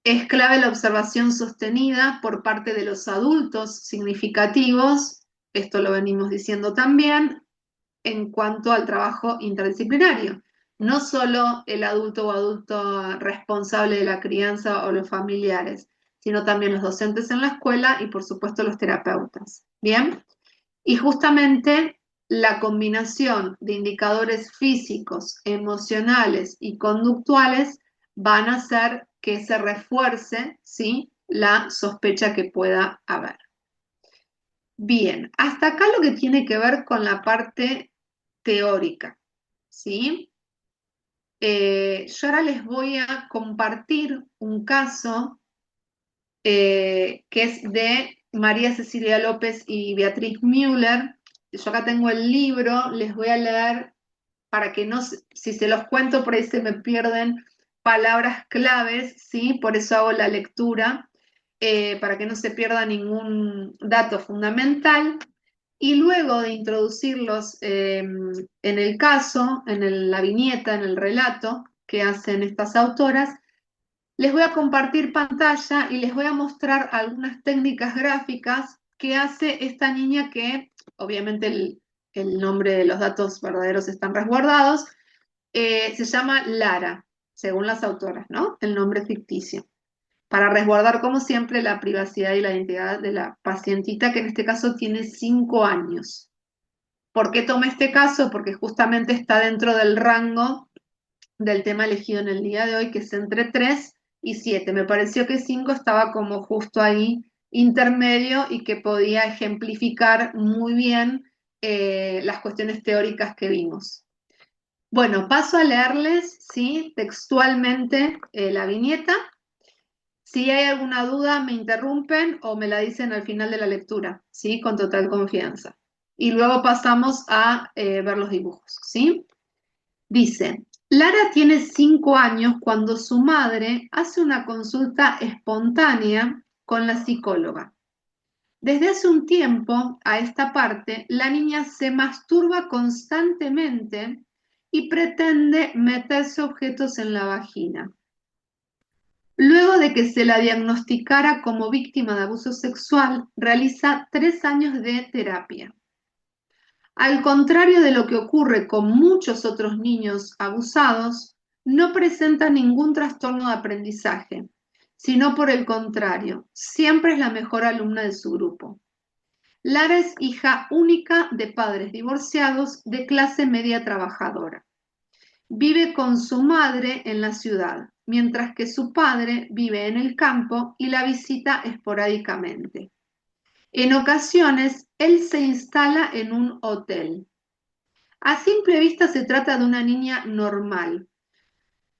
es clave la observación sostenida por parte de los adultos significativos, esto lo venimos diciendo también, en cuanto al trabajo interdisciplinario. No solo el adulto o adulto responsable de la crianza o los familiares, sino también los docentes en la escuela y por supuesto los terapeutas. Bien. Y justamente la combinación de indicadores físicos, emocionales y conductuales van a hacer que se refuerce, ¿sí?, la sospecha que pueda haber. Bien, hasta acá lo que tiene que ver con la parte teórica, ¿sí? Yo ahora les voy a compartir un caso que es de María Cecilia López y Beatriz Müller. Yo acá tengo el libro, les voy a leer para que no, si se los cuento por ahí se me pierden palabras claves, ¿sí? Por eso hago la lectura, para que no se pierda ningún dato fundamental. Y luego de introducirlos en el caso, la viñeta, en el relato que hacen estas autoras, les voy a compartir pantalla y les voy a mostrar algunas técnicas gráficas que hace esta niña que, obviamente el nombre de los datos verdaderos están resguardados, se llama Lara, según las autoras, ¿no? El nombre ficticio, para resguardar, como siempre, la privacidad y la identidad de la pacientita, que en este caso tiene 5 años. ¿Por qué tomé este caso? Porque justamente está dentro del rango del tema elegido en el día de hoy, que es entre 3 y 7. Me pareció que 5 estaba como justo ahí intermedio y que podía ejemplificar muy bien las cuestiones teóricas que vimos. Bueno, paso a leerles, ¿sí?, textualmente la viñeta. Si hay alguna duda, me interrumpen o me la dicen al final de la lectura, ¿sí?, con total confianza. Y luego pasamos a ver los dibujos, ¿sí? Dice, Lara tiene 5 años cuando su madre hace una consulta espontánea con la psicóloga. Desde hace un tiempo a esta parte, la niña se masturba constantemente y pretende meterse objetos en la vagina. Luego de que se la diagnosticara como víctima de abuso sexual, realiza 3 años de terapia. Al contrario de lo que ocurre con muchos otros niños abusados, no presenta ningún trastorno de aprendizaje, sino por el contrario, siempre es la mejor alumna de su grupo. Lara es hija única de padres divorciados de clase media trabajadora. Vive con su madre en la ciudad, mientras que su padre vive en el campo y la visita esporádicamente. En ocasiones, él se instala en un hotel. A simple vista se trata de una niña normal,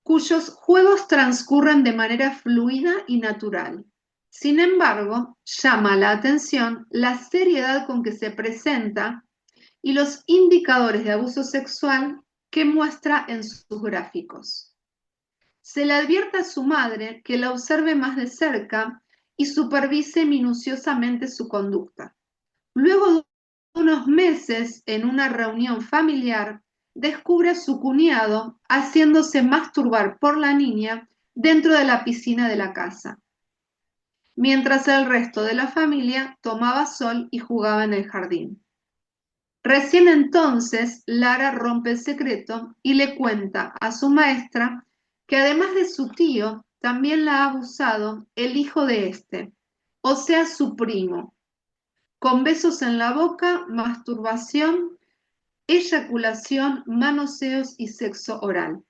cuyos juegos transcurren de manera fluida y natural. Sin embargo, llama la atención la seriedad con que se presenta y los indicadores de abuso sexual que muestra en sus gráficos. Se le advierte a su madre que la observe más de cerca y supervise minuciosamente su conducta. Luego de unos meses, en una reunión familiar, descubre a su cuñado haciéndose masturbar por la niña dentro de la piscina de la casa, mientras el resto de la familia tomaba sol y jugaba en el jardín. Recién entonces, Lara rompe el secreto y le cuenta a su maestra que además de su tío, también la ha abusado el hijo de este, o sea, su primo, con besos en la boca, masturbación, eyaculación, manoseos y sexo oral.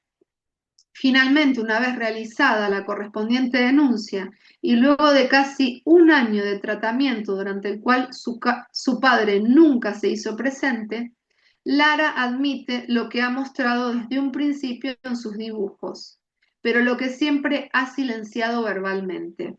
Finalmente, una vez realizada la correspondiente denuncia y luego de casi un año de tratamiento durante el cual su padre nunca se hizo presente, Lara admite lo que ha mostrado desde un principio en sus dibujos, pero lo que siempre ha silenciado verbalmente,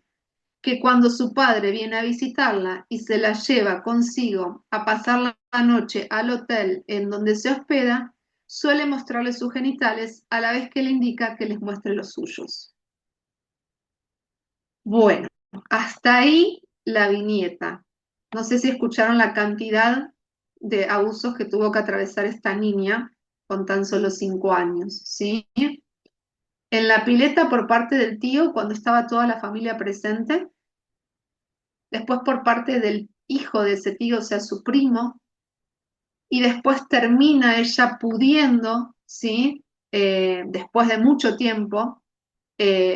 que cuando su padre viene a visitarla y se la lleva consigo a pasar la noche al hotel en donde se hospeda, suele mostrarle sus genitales a la vez que le indica que les muestre los suyos. Bueno, hasta ahí la viñeta. No sé si escucharon la cantidad de abusos que tuvo que atravesar esta niña con tan solo 5 años, ¿sí? En la pileta por parte del tío, cuando estaba toda la familia presente, después por parte del hijo de ese tío, o sea, su primo, y después termina ella pudiendo, ¿sí? Después de mucho tiempo,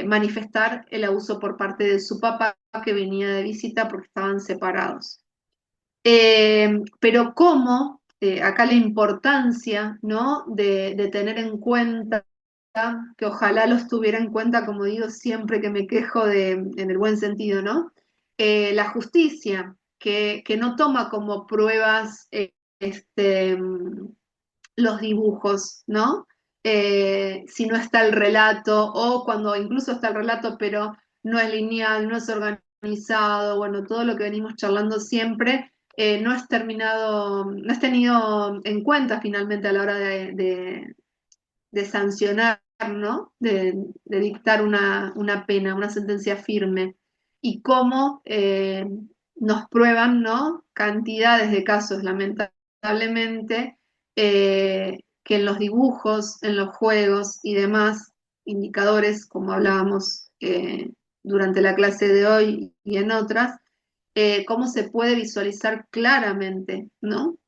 manifestar el abuso por parte de su papá que venía de visita porque estaban separados. Pero cómo, acá la importancia, ¿no? de tener en cuenta, que ojalá los tuviera en cuenta, como digo siempre que me quejo en el buen sentido, ¿no? La justicia, que no toma como pruebas los dibujos, ¿no? Si no está el relato, o cuando incluso está el relato, pero no es lineal, no es organizado, bueno, todo lo que venimos charlando siempre, no es tenido en cuenta finalmente a la hora de sancionar, ¿no? De dictar una pena, una sentencia firme. Y cómo nos prueban, ¿no? Cantidades de casos, lamentablemente, que en los dibujos, en los juegos y demás indicadores, como hablábamos durante la clase de hoy y en otras, cómo se puede visualizar claramente, ¿no?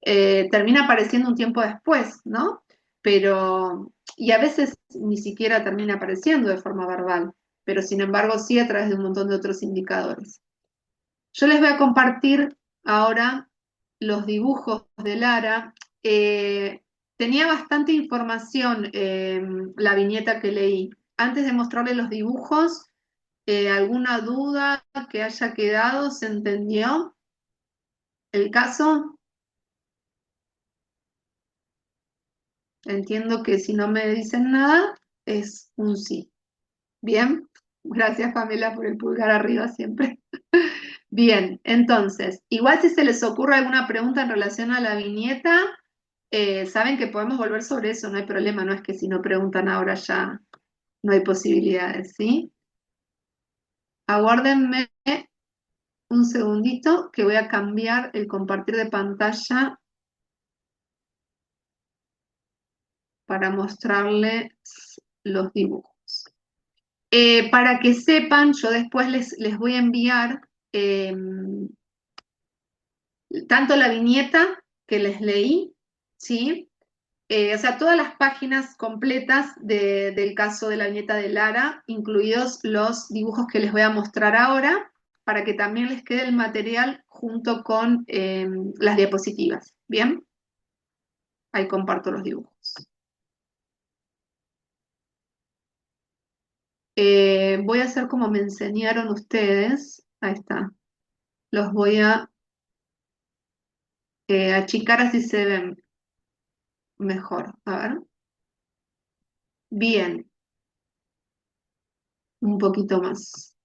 Termina apareciendo un tiempo después, ¿no? Pero, y a veces ni siquiera termina apareciendo de forma verbal, pero sin embargo sí a través de un montón de otros indicadores. Yo les voy a compartir ahora los dibujos de Lara. Tenía bastante información la viñeta que leí. Antes de mostrarles los dibujos, ¿alguna duda que haya quedado? ¿Se entendió el caso? Entiendo que si no me dicen nada, es un sí. Bien, gracias Pamela por el pulgar arriba siempre. Bien, entonces, igual si se les ocurre alguna pregunta en relación a la viñeta, saben que podemos volver sobre eso, no hay problema, no es que si no preguntan ahora ya no hay posibilidades, ¿sí? Aguárdenme un segundito que voy a cambiar el compartir de pantalla para mostrarles los dibujos. Para que sepan, yo después les voy a enviar tanto la viñeta que les leí, ¿sí? O sea, todas las páginas completas del caso de la viñeta de Lara, incluidos los dibujos que les voy a mostrar ahora, para que también les quede el material junto con las diapositivas. Bien, ahí comparto los dibujos. Voy a hacer como me enseñaron ustedes. Ahí está. Los voy a achicar así se ven mejor. A ver. Bien, un poquito más.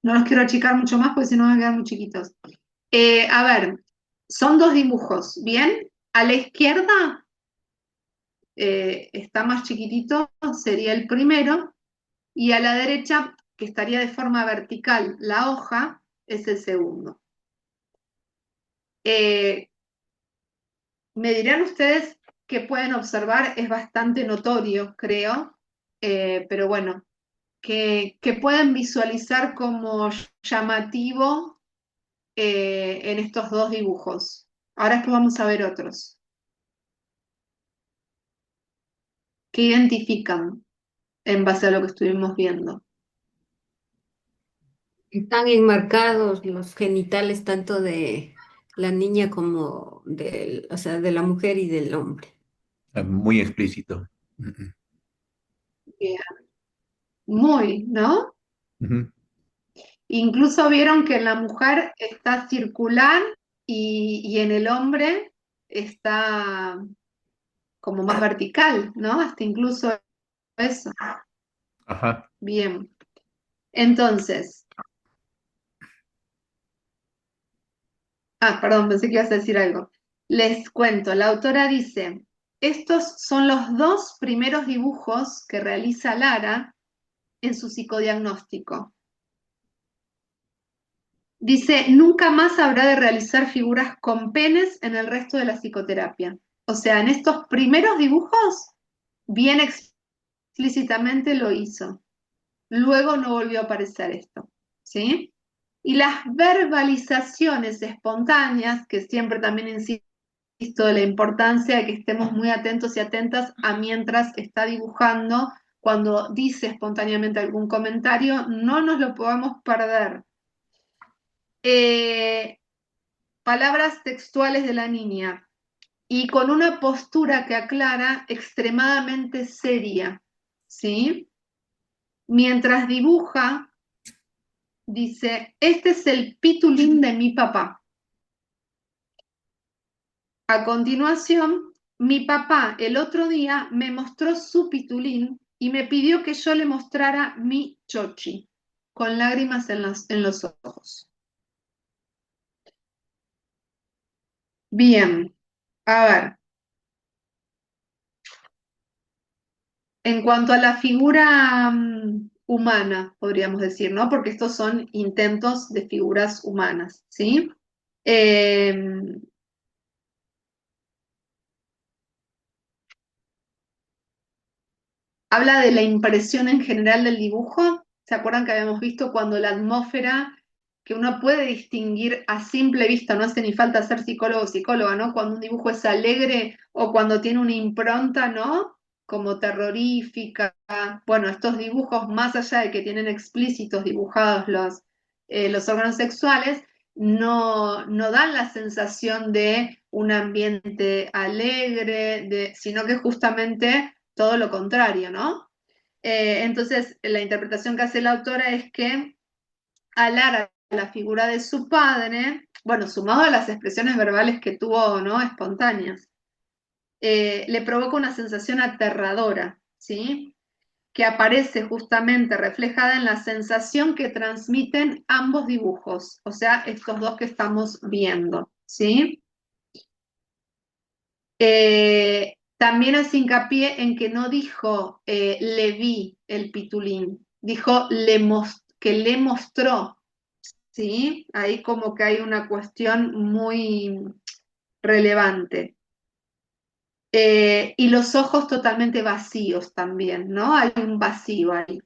No los quiero achicar mucho más porque si no van a quedar muy chiquitos. A ver, son dos dibujos, ¿bien? A la izquierda está más chiquitito, sería el primero, y a la derecha, que estaría de forma vertical, la hoja, es el segundo. Eh, Me dirán ustedes que pueden observar, es bastante notorio, creo, pero bueno, que pueden visualizar como llamativo en estos dos dibujos. Ahora después vamos a ver otros. ¿Qué identifican en base a lo que estuvimos viendo? Están enmarcados los genitales tanto de la niña como del, o sea, de la mujer y del hombre. Muy explícito. Ujú. Bien. Muy, ¿no? Ujú. Incluso vieron que en la mujer está circular y en el hombre está como más vertical, ¿no? Hasta incluso eso. Ajá. Bien. Entonces, perdón, pensé que ibas a decir algo. Les cuento, la autora dice, estos son los dos primeros dibujos que realiza Lara en su psicodiagnóstico. Dice, nunca más habrá de realizar figuras con penes en el resto de la psicoterapia. O sea, en estos primeros dibujos, bien explícitamente lo hizo. Luego no volvió a aparecer esto, ¿sí? Y las verbalizaciones espontáneas, que siempre también insisto de la importancia de que estemos muy atentos y atentas a mientras está dibujando, cuando dice espontáneamente algún comentario, no nos lo podemos perder. Palabras textuales de la niña y con una postura que aclara extremadamente seria, ¿sí? Mientras dibuja, dice, este es el pitulín de mi papá. A continuación, mi papá el otro día me mostró su pitulín y me pidió que yo le mostrara mi chochi, con lágrimas en los ojos. Bien, a ver. En cuanto a la figura humana, podríamos decir, ¿no? Porque estos son intentos de figuras humanas, ¿sí? Eh, Habla de la impresión en general del dibujo. ¿Se acuerdan que habíamos visto cuando la atmósfera, que uno puede distinguir a simple vista, no hace ni falta ser psicólogo o psicóloga, ¿no? Cuando un dibujo es alegre o cuando tiene una impronta, ¿no? Como terrorífica. Bueno, estos dibujos, más allá de que tienen explícitos dibujados los órganos sexuales, no dan la sensación de un ambiente alegre, sino que justamente todo lo contrario, ¿no? Entonces, la interpretación que hace la autora es que alara la figura de su padre, bueno, sumado a las expresiones verbales que tuvo, ¿no? Espontáneas, le provoca una sensación aterradora, ¿sí? Que aparece justamente reflejada en la sensación que transmiten ambos dibujos, o sea, estos dos que estamos viendo, ¿sí? También hace hincapié en que no dijo le vi el pitulín, dijo que le mostró, ¿sí? Ahí como que hay una cuestión muy relevante. Y los ojos totalmente vacíos también, ¿no? Hay un vacío ahí.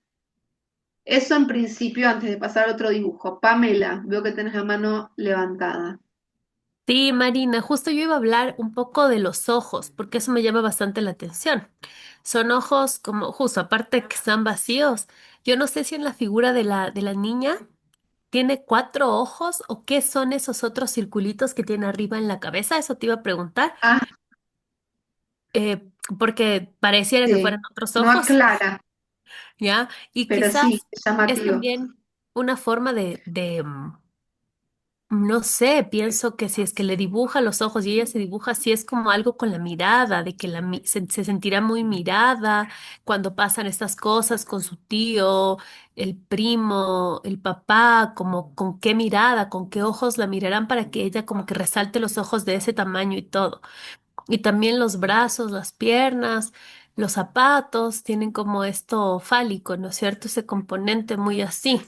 Eso en principio, antes de pasar al otro dibujo. Pamela, veo que tenés la mano levantada. Sí, Marina, justo yo iba a hablar un poco de los ojos, porque eso me llama bastante la atención. Son ojos como, justo, aparte que están vacíos. Yo no sé si en la figura de la niña ¿tiene cuatro ojos o qué son esos otros circulitos que tiene arriba en la cabeza? Eso te iba a preguntar, Ah, porque pareciera que fueran sí, otros no ojos, aclara, ¿ya? Y pero quizás sí, es es llamativo. también una forma no sé, pienso que si es que le dibuja los ojos y ella se dibuja así, es como algo con la mirada, de que se sentirá muy mirada cuando pasan estas cosas con su tío, el primo, el papá, como con qué mirada, con qué ojos la mirarán para que ella como que resalte los ojos de ese tamaño y todo. Y también los brazos, las piernas, los zapatos tienen como esto fálico, ¿no es cierto? Ese componente muy así.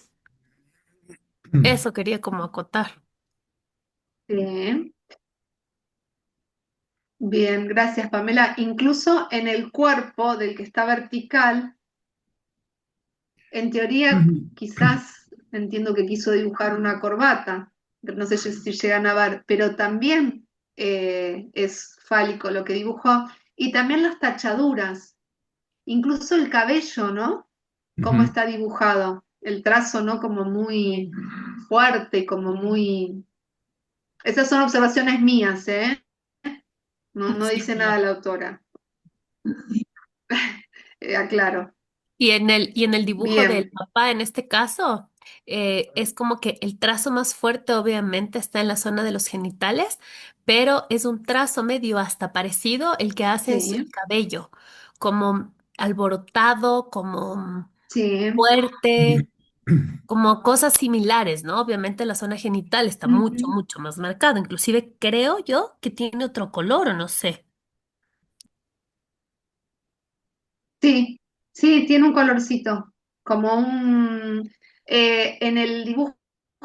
Eso quería como acotar. Sí. Bien, gracias, Pamela. Incluso en el cuerpo del que está vertical, en teoría, quizás entiendo que quiso dibujar una corbata, no sé si llegan a ver, pero también es fálico lo que dibujó. Y también las tachaduras, incluso el cabello, ¿no? Cómo Ujú. está dibujado, el trazo, ¿no? Como muy fuerte, como muy... Esas son observaciones mías, ¿eh? No, no Sí, dice sí. nada la autora. Aclaro. Y en el dibujo del Bien, papá, en este caso, es como que el trazo más fuerte obviamente está en la zona de los genitales, pero es un trazo medio hasta parecido el que hace es el sí, cabello, como alborotado, como sí. fuerte, como cosas similares, ¿no? Obviamente la zona genital está mucho, Ujú. mucho más marcada. Inclusive creo yo que tiene otro color o no sé. Sí, sí, tiene un colorcito, como un... en el dibujo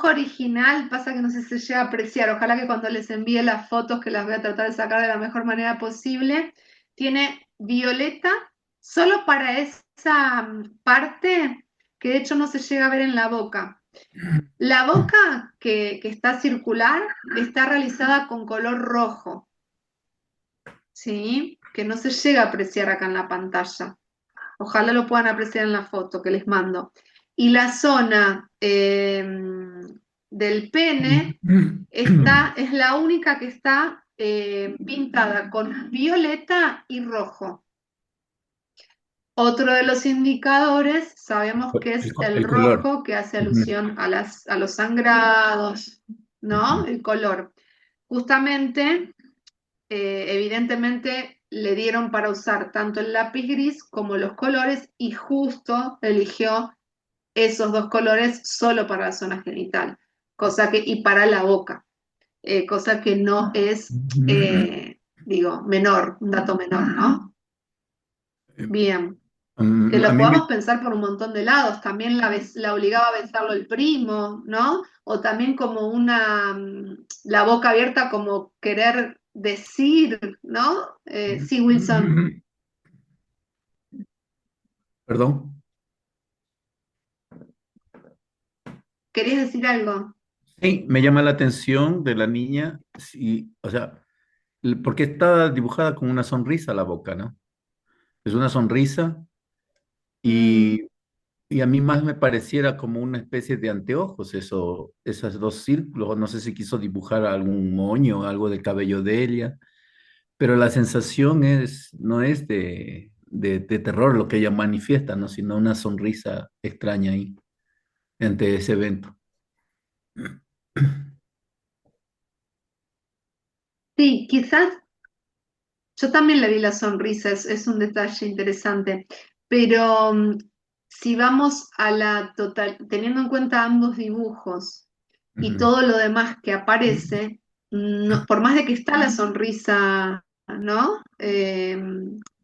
original pasa que no sé si se llega a apreciar, ojalá que cuando les envíe las fotos, que las voy a tratar de sacar de la mejor manera posible, tiene violeta solo para esa parte que de hecho no se llega a ver en la boca. La boca que está circular está realizada con color rojo, ¿sí? Que no se llega a apreciar acá en la pantalla. Ojalá lo puedan apreciar en la foto que les mando. Y la zona del pene es la única que está pintada con violeta y rojo. Otro de los indicadores, sabemos que es el El color. rojo, que hace Ujú. alusión a los sangrados, ¿no? Ujú. El color. Justamente, evidentemente, le dieron para usar tanto el lápiz gris como los colores y justo eligió esos dos colores solo para la zona genital, cosa que, y para la boca, cosa que no es, digo, menor, un dato menor, ¿no? Bien. Que A lo mí me, podamos pensar por un montón de lados, también la obligaba a besarlo el primo, ¿no? O también como una, la boca abierta como querer decir, ¿no? Sí, Wilson, perdón. ¿querías decir algo? Sí, me llama la atención de la niña, sí, o sea, porque está dibujada con una sonrisa la boca, ¿no? Es una sonrisa Mm, y, y a mí más me pareciera como una especie de anteojos, eso, esos dos círculos, no sé si quiso dibujar algún moño, algo del cabello de ella, pero la sensación no es de terror lo que ella manifiesta, ¿no? Sino una sonrisa extraña ahí ante ese evento. sí, quizás yo también le vi la sonrisa, es un detalle interesante, pero si vamos a la total, teniendo en cuenta ambos dibujos y Ujú. todo lo demás que aparece, por más de que está la sonrisa, ¿no?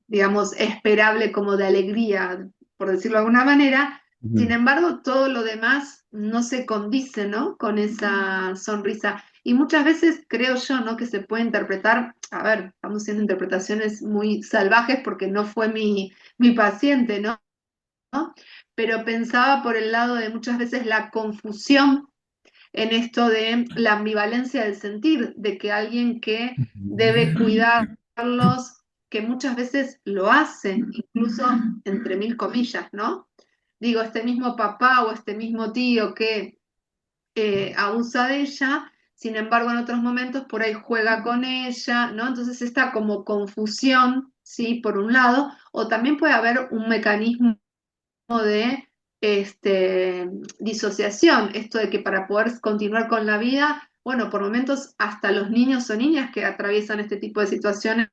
Digamos, esperable como de alegría, por decirlo de alguna manera, sin Ujú. embargo, todo lo demás no se condice, ¿no? Con esa sonrisa. Y muchas veces creo yo, ¿no? Que se puede interpretar, a ver, estamos haciendo interpretaciones muy salvajes porque no fue mi paciente, ¿no? Pero pensaba por el lado de muchas veces la confusión en esto de la ambivalencia del sentir, de que alguien que debe cuidarlos, que muchas veces lo hace, incluso entre mil comillas, ¿no? Digo, este mismo papá o este mismo tío que abusa de ella, sin embargo en otros momentos por ahí juega con ella, ¿no? Entonces está como confusión, ¿sí? Por un lado, o también puede haber un mecanismo de disociación, esto de que para poder continuar con la vida, bueno, por momentos hasta los niños o niñas que atraviesan este tipo de situaciones,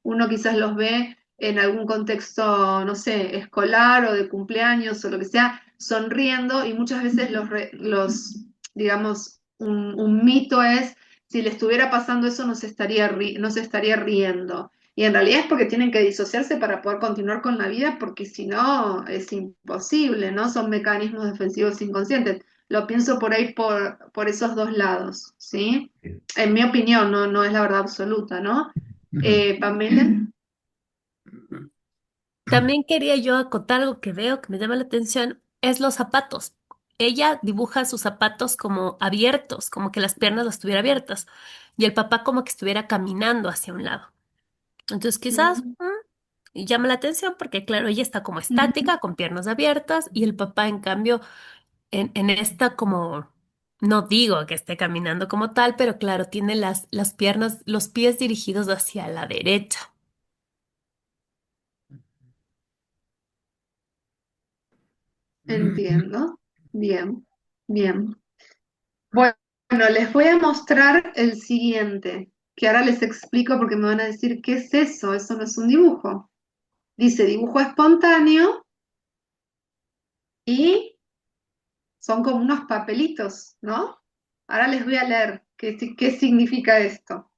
uno quizás los ve en algún contexto, no sé, escolar o de cumpleaños o lo que sea, sonriendo y muchas veces digamos, un mito es, si le estuviera pasando eso no se estaría riendo. Y en realidad es porque tienen que disociarse para poder continuar con la vida, porque si no es imposible, ¿no? Son mecanismos defensivos inconscientes. Lo pienso por ahí por esos dos lados, ¿sí? En mi opinión, no es la verdad absoluta, ¿no? Ujú. Pamela. También quería yo acotar algo que veo que me llama la atención, es los zapatos. Ella dibuja sus zapatos como abiertos, como que las piernas las tuviera abiertas, y el papá como que estuviera caminando hacia un lado. Entonces quizás y llama la atención porque, claro, ella está como estática, con piernas abiertas, y el papá, en cambio, en esta como, no digo que esté caminando como tal, pero claro, tiene las piernas, los pies dirigidos hacia la derecha. Entiendo. Bien, bien. Bueno, les voy a mostrar el siguiente, que ahora les explico porque me van a decir, ¿qué es eso? Eso no es un dibujo. Dice dibujo espontáneo y son como unos papelitos, ¿no? Ahora les voy a leer qué significa esto.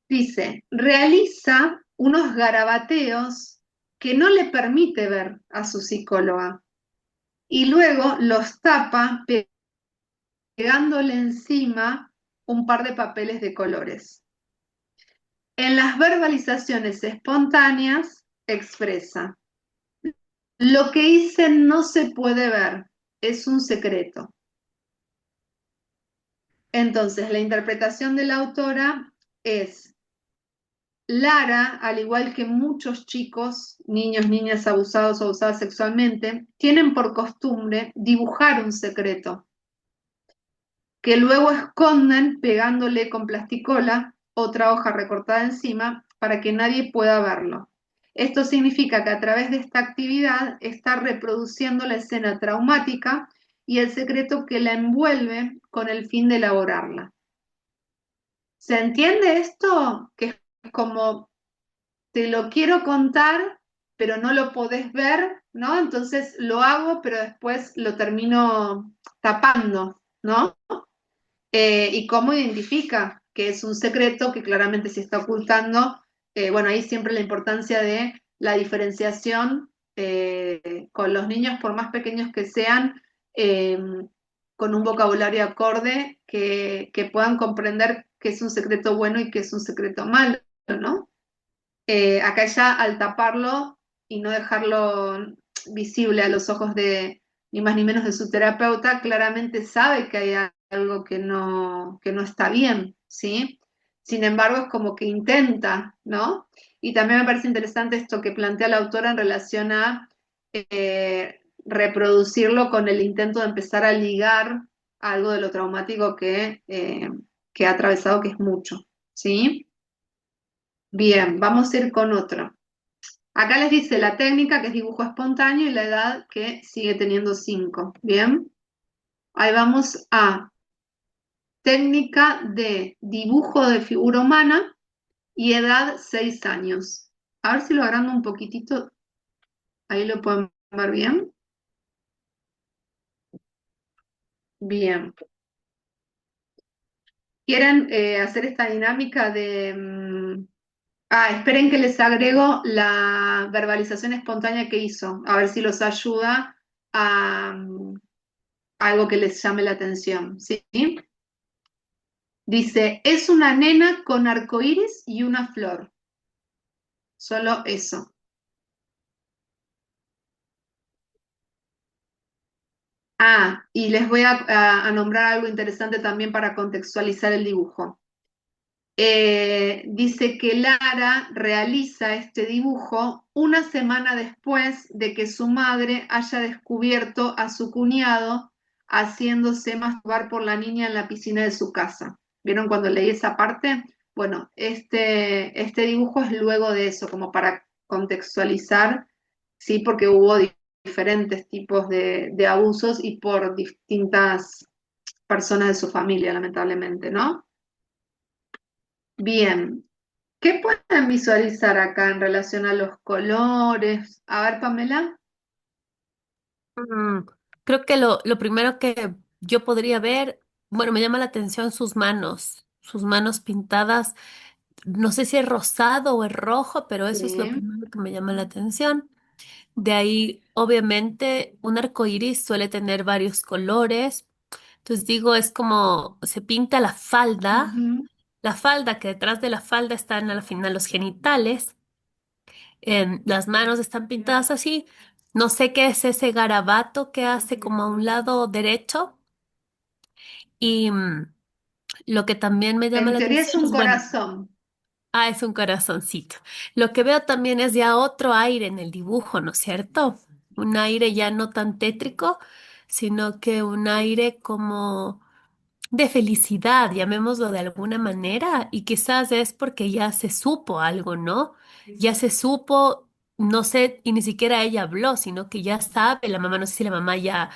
Dice, realiza unos garabateos que no le permite ver a su psicóloga y luego los tapa pegándole encima un par de papeles de colores. En las verbalizaciones espontáneas expresa, lo que hice no se puede ver, es un secreto. Entonces, la interpretación de la autora es, Lara, al igual que muchos chicos, niños, niñas abusados o abusadas sexualmente, tienen por costumbre dibujar un secreto, que luego esconden pegándole con plasticola otra hoja recortada encima para que nadie pueda verlo. Esto significa que a través de esta actividad está reproduciendo la escena traumática y el secreto que la envuelve con el fin de elaborarla. ¿Se entiende esto? Que es como te lo quiero contar, pero no lo podés ver, ¿no? Entonces lo hago, pero después lo termino tapando, ¿no? Y cómo identifica que es un secreto que claramente se está ocultando. Bueno, ahí siempre la importancia de la diferenciación con los niños, por más pequeños que sean, eh, con un vocabulario acorde, que puedan comprender que es un secreto bueno y que es un secreto malo, ¿no? Acá ya al taparlo y no dejarlo visible a los ojos de ni más ni menos de su terapeuta, claramente sabe que hay algo que no está bien, ¿sí? Sin embargo, es como que intenta, ¿no? Y también me parece interesante esto que plantea la autora en relación a reproducirlo con el intento de empezar a ligar algo de lo traumático que ha atravesado, que es mucho, ¿sí? Bien, vamos a ir con otro. Acá les dice la técnica, que es dibujo espontáneo, y la edad, que sigue teniendo 5. Bien, ahí vamos a técnica de dibujo de figura humana y edad 6 años. A ver si lo agrando un poquitito, ahí lo pueden ver bien. Bien. ¿Quieren hacer esta dinámica de... esperen que les agrego la verbalización espontánea que hizo, a ver si los ayuda a algo que les llame la atención, ¿sí? Dice, es una nena con arcoíris y una flor. Solo eso. Y les voy a nombrar algo interesante también para contextualizar el dibujo. Dice que Lara realiza este dibujo una semana después de que su madre haya descubierto a su cuñado haciéndose masturbar por la niña en la piscina de su casa. ¿Vieron cuando leí esa parte? Bueno, este dibujo es luego de eso, como para contextualizar, sí, porque hubo diferentes tipos de abusos y por distintas personas de su familia, lamentablemente, ¿no? Bien, ¿qué pueden visualizar acá en relación a los colores? A ver, Pamela. Mm, Creo que lo primero que yo podría ver, bueno, me llama la atención sus manos pintadas, no sé si es rosado o es rojo, pero eso es lo Sí. primero que me llama la atención. De ahí, obviamente, un arco iris suele tener varios colores. Entonces digo, es como se pinta Ujú, la falda que detrás de la falda están al final los genitales, las manos están pintadas así. No sé qué es ese garabato que hace como a un lado derecho. Y lo que también me llama en la teoría es atención un es, bueno, corazón. es un corazoncito. Lo que veo también es ya otro aire en el dibujo, ¿no es cierto? Un aire ya no tan tétrico, sino que un aire como de felicidad, llamémoslo de alguna manera, y quizás es porque ya se supo algo, ¿no? Ya se supo, no sé, y ni siquiera ella habló, sino que ya sabe, la mamá, no sé si la mamá ya,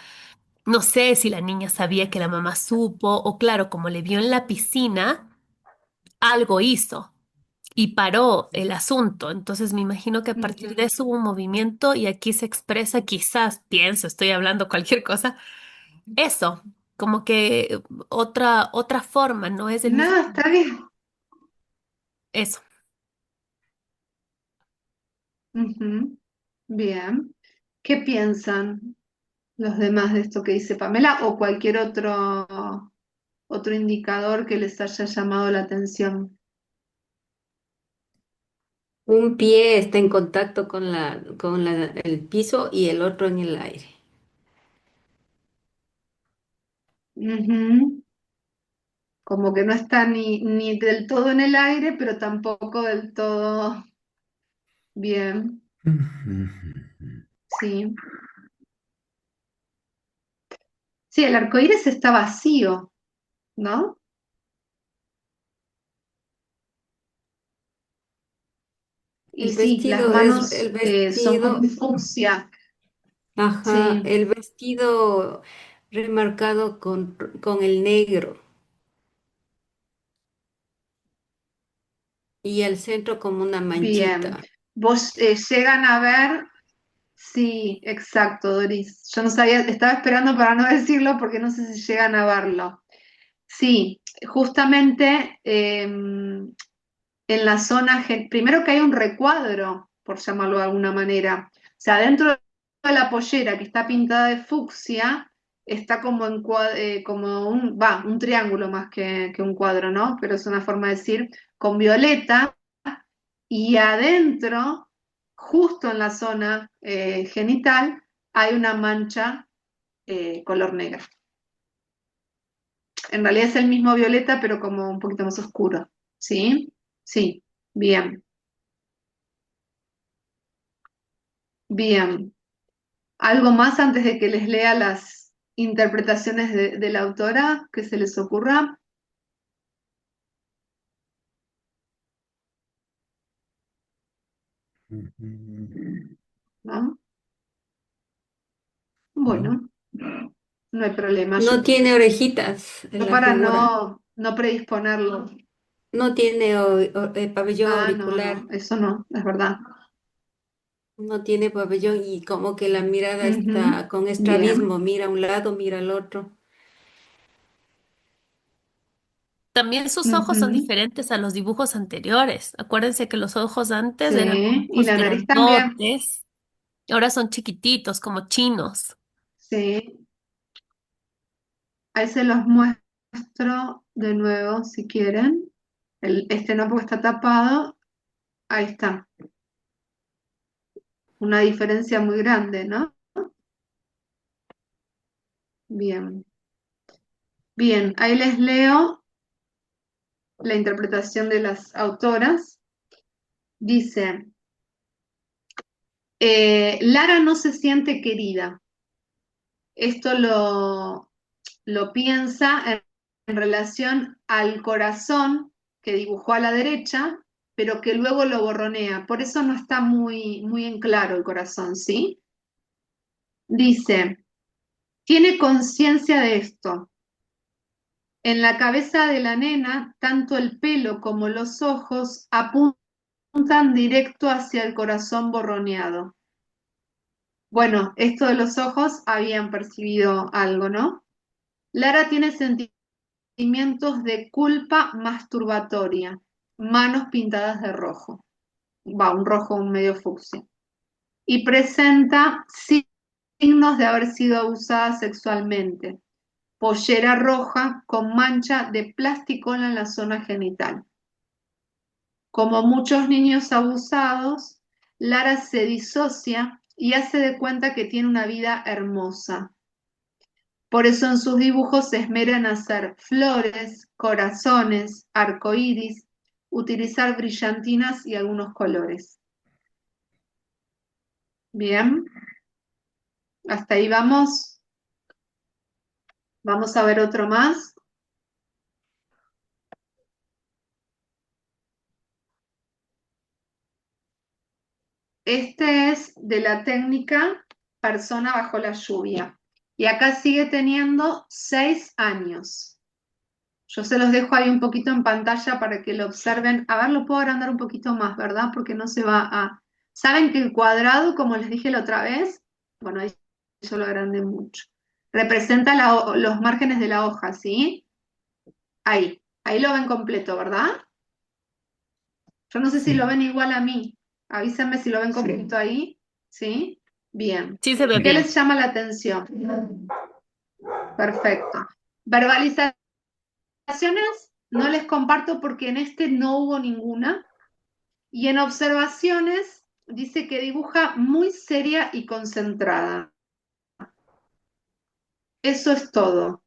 no sé si la niña sabía que la mamá supo, o claro, como le vio en la piscina, algo hizo y paró el asunto. Entonces me imagino que a partir de eso hubo un movimiento y aquí se expresa, quizás, pienso, estoy hablando cualquier cosa, eso, como que otra forma, no es el mismo, No, está bien. eso. Ujú, bien. ¿Qué piensan los demás de esto que dice Pamela o cualquier otro indicador que les haya llamado la atención? Un pie está en contacto con el piso y el otro en el aire. Ujú, como que no está ni del todo en el aire, pero tampoco del todo bien. Sí. Sí, el arco iris está vacío, ¿no? Y sí, las El manos son como vestido, fucsia. ajá, Sí, el vestido remarcado con el negro y el centro como una bien. manchita. ¿Vos llegan a ver? Sí, exacto, Doris. Yo no sabía, estaba esperando para no decirlo porque no sé si llegan a verlo. Sí, justamente en la zona, primero que hay un recuadro, por llamarlo de alguna manera. O sea, dentro de la pollera que está pintada de fucsia, está como, como un triángulo más que un cuadro, ¿no? Pero es una forma de decir, con violeta, y adentro, justo en la zona genital, hay una mancha color negra. En realidad es el mismo violeta, pero como un poquito más oscuro. ¿Sí? Sí, bien, bien. ¿Algo más antes de que les lea las interpretaciones de la autora que se les ocurra? ¿No? No. Bueno, no hay problema. No tiene orejitas en Yo la para figura. no predisponerlo. No tiene pabellón Ah, no, no, auricular. eso no, es verdad. No tiene pabellón y como que la mirada Ujú, está con bien. estrabismo. Mira a un lado, mira al otro. También sus ojos son Ujú, diferentes a los dibujos anteriores. Acuérdense que los ojos antes eran como sí, y ojos la nariz también. grandotes, ahora son chiquititos, como chinos. Sí, ahí se los muestro de nuevo si quieren. Este no porque está tapado. Ahí está. Una diferencia muy grande, ¿no? Bien. Bien, ahí les leo la interpretación de las autoras. Dice, Lara no se siente querida. Esto lo piensa en relación al corazón que dibujó a la derecha, pero que luego lo borronea. Por eso no está muy en claro el corazón, ¿sí? Dice, tiene conciencia de esto. En la cabeza de la nena, tanto el pelo como los ojos apuntan directo hacia el corazón borroneado. Bueno, esto de los ojos habían percibido algo, ¿no? Lara tiene sentimientos de culpa masturbatoria, manos pintadas de rojo, un rojo medio fucsia, y presenta signos de haber sido abusada sexualmente, pollera roja con mancha de plasticola en la zona genital. Como muchos niños abusados, Lara se disocia y hace de cuenta que tiene una vida hermosa. Por eso en sus dibujos se esmera en hacer flores, corazones, arcoíris, utilizar brillantinas y algunos colores. Bien, hasta ahí vamos. Vamos a ver otro más. Este es de la técnica persona bajo la lluvia. Y acá sigue teniendo 6 años. Yo se los dejo ahí un poquito en pantalla para que lo observen. A ver, lo puedo agrandar un poquito más, ¿verdad? Porque no se va a... ¿Saben que el cuadrado, como les dije la otra vez? Bueno, ahí yo lo agrandé mucho. Representa los márgenes de la hoja, ¿sí? Ahí lo ven completo, ¿verdad? Yo no sé si lo Sí, ven igual a mí. Avísenme si lo ven completo ahí, ¿sí? Bien. Sí se ve ¿Qué bien. les llama la atención? Perfecto. Verbalizaciones no les comparto porque en este no hubo ninguna. Y en observaciones dice que dibuja muy seria y concentrada. Eso es todo.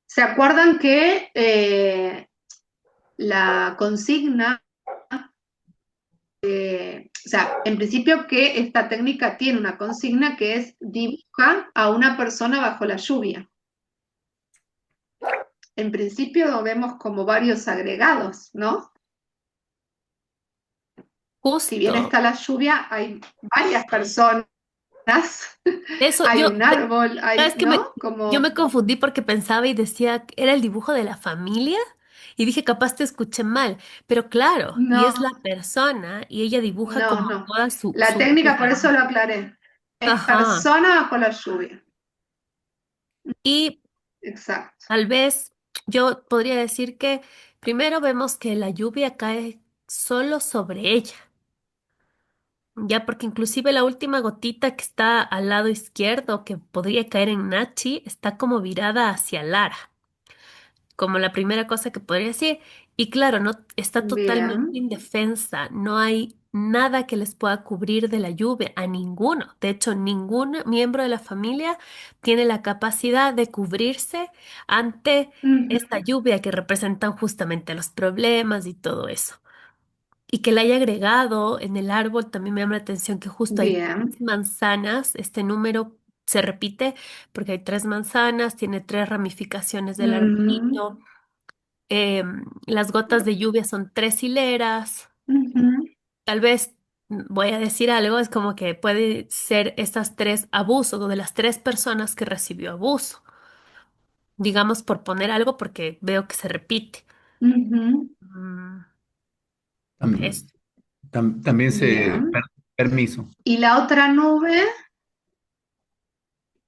¿Se acuerdan que la consigna, o sea, en principio que esta técnica tiene una consigna que es dibuja a una persona bajo la lluvia? En principio vemos como varios agregados, ¿no? Si bien Justo. está la lluvia, hay varias personas, Eso, hay un árbol, sabes que ¿no? yo Como, me confundí porque pensaba y decía que era el dibujo de la familia y dije, capaz te escuché mal, pero claro, y no, es la persona y ella dibuja no, como no. toda La su técnica, por eso familia. lo aclaré. Es Ajá. persona bajo la lluvia. Y Exacto. tal vez yo podría decir que primero vemos que la lluvia cae solo sobre ella. Ya, porque inclusive la última gotita que está al lado izquierdo, que podría caer en Nachi, está como virada hacia Lara, como la primera cosa que podría decir. Y claro, no está totalmente Bien. indefensa, no hay nada que les pueda cubrir de la lluvia, a ninguno. De hecho, ningún miembro de la familia tiene la capacidad de cubrirse ante esta Ujú. lluvia que representan justamente los problemas y todo eso. Y que le haya agregado en el árbol también me llama la atención que justo hay Bien. 3 manzanas. Este número se repite porque hay 3 manzanas, tiene 3 ramificaciones del Mm, arbolito. Las gotas de lluvia son 3 hileras. ujú. Tal vez voy a decir algo, es como que puede ser estas 3 abusos o de las 3 personas que recibió abuso. Digamos por poner algo porque veo que se repite. Ujú. Mm, tam- es, también Bien. permiso. Y la otra nube,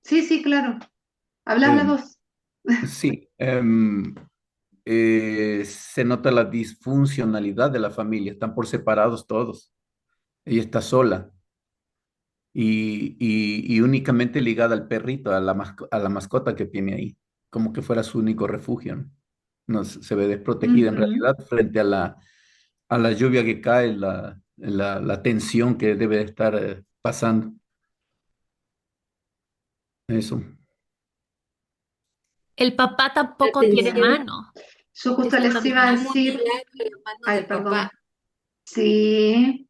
sí, sí, claro. Habla Eh, vos. sí, se nota la disfuncionalidad de la familia, están por separados todos. Ella está sola y únicamente ligada al perrito, a la mascota que tiene ahí, como que fuera su único refugio, ¿no? No, se ve desprotegida en Ujú. realidad frente a la lluvia que cae, la tensión que debe de estar pasando. Eso. La el papá tampoco tiene atención mano. Yo justo Esto les la iba a también. mano de decir, Lara y la mano ay, del perdón. papá. Sí,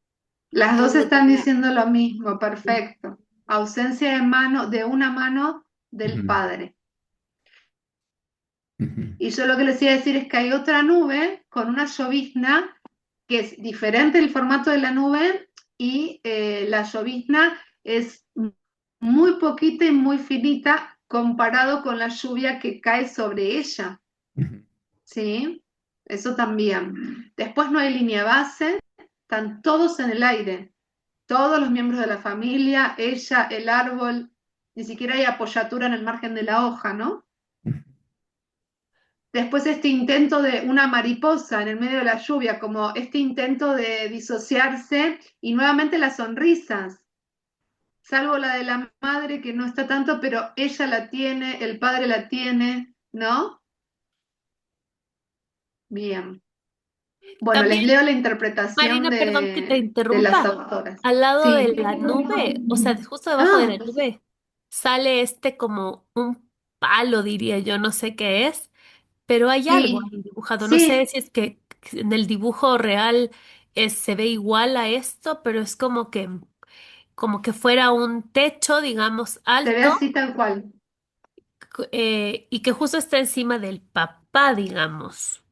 las dos Ambos están tienen diciendo lo mismo, perfecto. Ausencia de mano, de una mano del Ujú, padre. ujú, Y yo lo que les iba a decir es que hay otra nube con una llovizna que es diferente el formato de la nube y la llovizna es muy poquita y muy finita comparado con la lluvia que cae sobre ella, ujú. ¿sí? Eso también. Después no hay línea base, están todos en el aire, todos los miembros de la familia, ella, el árbol, ni siquiera hay apoyatura en el margen de la hoja, ¿no? Después este intento de una mariposa en el medio de la lluvia, como este intento de disociarse y nuevamente las sonrisas, salvo la de la madre que no está tanto, pero ella la tiene, el padre la tiene, ¿no? Bien. Bueno, les También, leo la interpretación Marina, perdón que te de las interrumpa. autoras. Al lado Sí. de la nube, o sea, justo debajo de Ah, la nube, sale este como un palo, diría yo, no sé qué es, pero hay algo sí, ahí dibujado. No sé sí, si es que en el dibujo real se ve igual a esto, pero es como que fuera un techo, digamos, se ve alto, así tal cual. y que justo está encima del papá, digamos.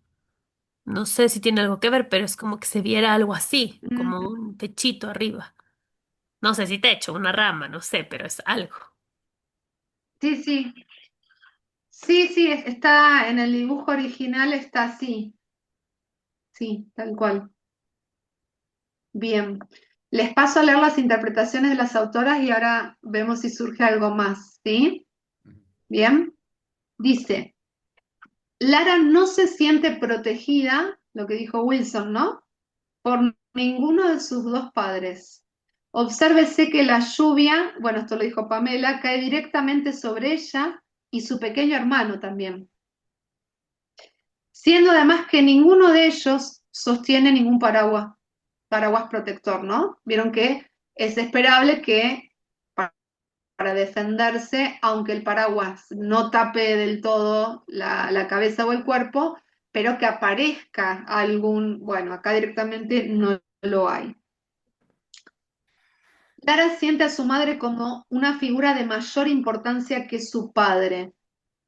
No sé si tiene algo que ver, pero es como que se viera algo así, como Mm, un techito arriba. No sé si techo, una rama, no sé, pero es algo. sí, sí, sí, sí, está en el dibujo original, está así, sí, tal cual. Bien, les paso a leer las interpretaciones de las autoras y ahora vemos si surge algo más, ¿sí? Bien, dice, Lara no se siente protegida, lo que dijo Wilson, ¿no? Por ninguno de sus dos padres. Obsérvese que la lluvia, bueno, esto lo dijo Pamela, cae directamente sobre ella y su pequeño hermano también, siendo además que ninguno de ellos sostiene ningún paraguas protector, ¿no? Vieron que es esperable que para defenderse, aunque el paraguas no tape del todo la cabeza o el cuerpo, pero que aparezca algún, bueno, acá directamente no lo hay. Lara siente a su madre como una figura de mayor importancia que su padre.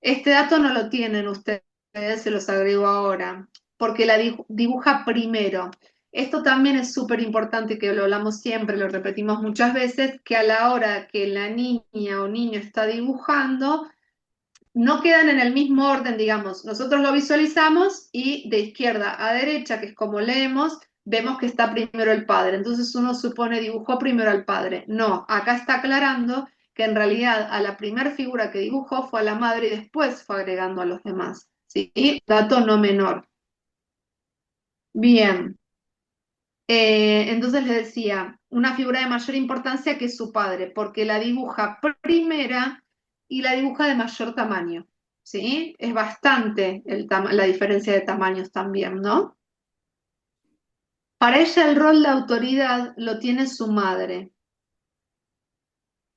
Este dato no lo tienen ustedes, se los agrego ahora, porque la dibuja primero. Esto también es súper importante, que lo hablamos siempre, lo repetimos muchas veces, que a la hora que la niña o niño está dibujando, no quedan en el mismo orden, digamos. Nosotros lo visualizamos y de izquierda a derecha, que es como leemos, vemos que está primero el padre. Entonces uno supone dibujó primero al padre. No, acá está aclarando que en realidad a la primera figura que dibujó fue a la madre y después fue agregando a los demás. ¿Sí? Dato no menor. Bien. Entonces le decía, una figura de mayor importancia que su padre, porque la dibuja primera y la dibuja de mayor tamaño, ¿sí? Es bastante la diferencia de tamaños también, ¿no? Para ella el rol de autoridad lo tiene su madre.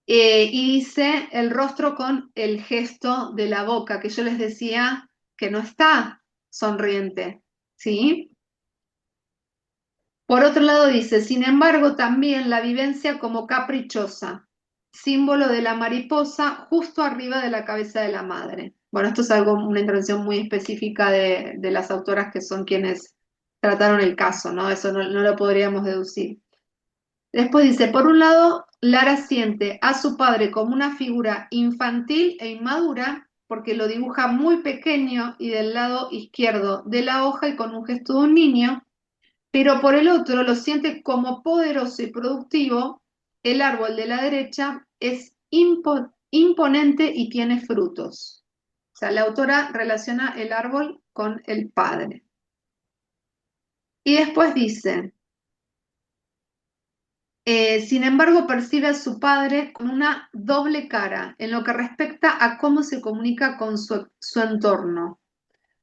Y dice el rostro con el gesto de la boca, que yo les decía que no está sonriente, ¿sí? Por otro lado dice, sin embargo, también la vivencia como caprichosa, símbolo de la mariposa justo arriba de la cabeza de la madre. Bueno, esto es algo, una intervención muy específica de las autoras que son quienes trataron el caso, ¿no? Eso no lo podríamos deducir. Después dice, por un lado, Lara siente a su padre como una figura infantil e inmadura, porque lo dibuja muy pequeño y del lado izquierdo de la hoja y con un gesto de un niño, pero por el otro lo siente como poderoso y productivo. El árbol de la derecha es imponente y tiene frutos. O sea, la autora relaciona el árbol con el padre. Y después dice, sin embargo, percibe a su padre con una doble cara en lo que respecta a cómo se comunica con su entorno.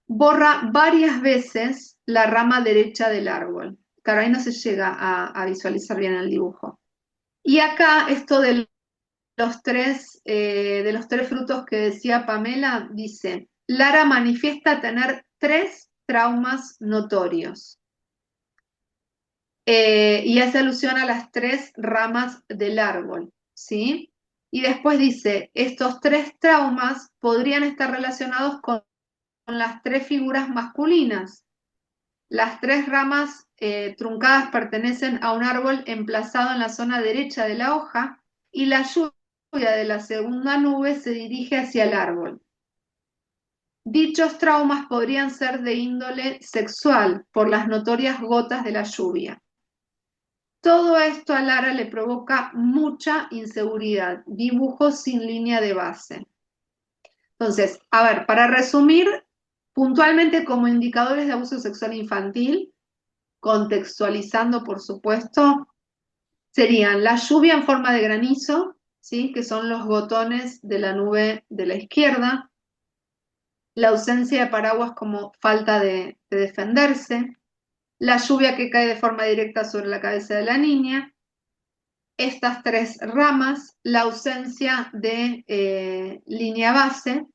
Borra varias veces la rama derecha del árbol. Claro, ahí no se llega a visualizar bien el dibujo. Y acá esto de los tres frutos que decía Pamela, dice, Lara manifiesta tener tres traumas notorios. Y hace alusión a las tres ramas del árbol, ¿sí? Y después dice, estos tres traumas podrían estar relacionados con las tres figuras masculinas. Las tres ramas truncadas pertenecen a un árbol emplazado en la zona derecha de la hoja y la lluvia de la segunda nube se dirige hacia el árbol. Dichos traumas podrían ser de índole sexual por las notorias gotas de la lluvia. Todo esto a Lara le provoca mucha inseguridad, dibujos sin línea de base. Entonces, a ver, para resumir, puntualmente como indicadores de abuso sexual infantil, contextualizando por supuesto, serían la lluvia en forma de granizo, ¿sí? Que son los gotones de la nube de la izquierda, la ausencia de paraguas como falta de defenderse, la lluvia que cae de forma directa sobre la cabeza de la niña, estas tres ramas, la ausencia de línea base,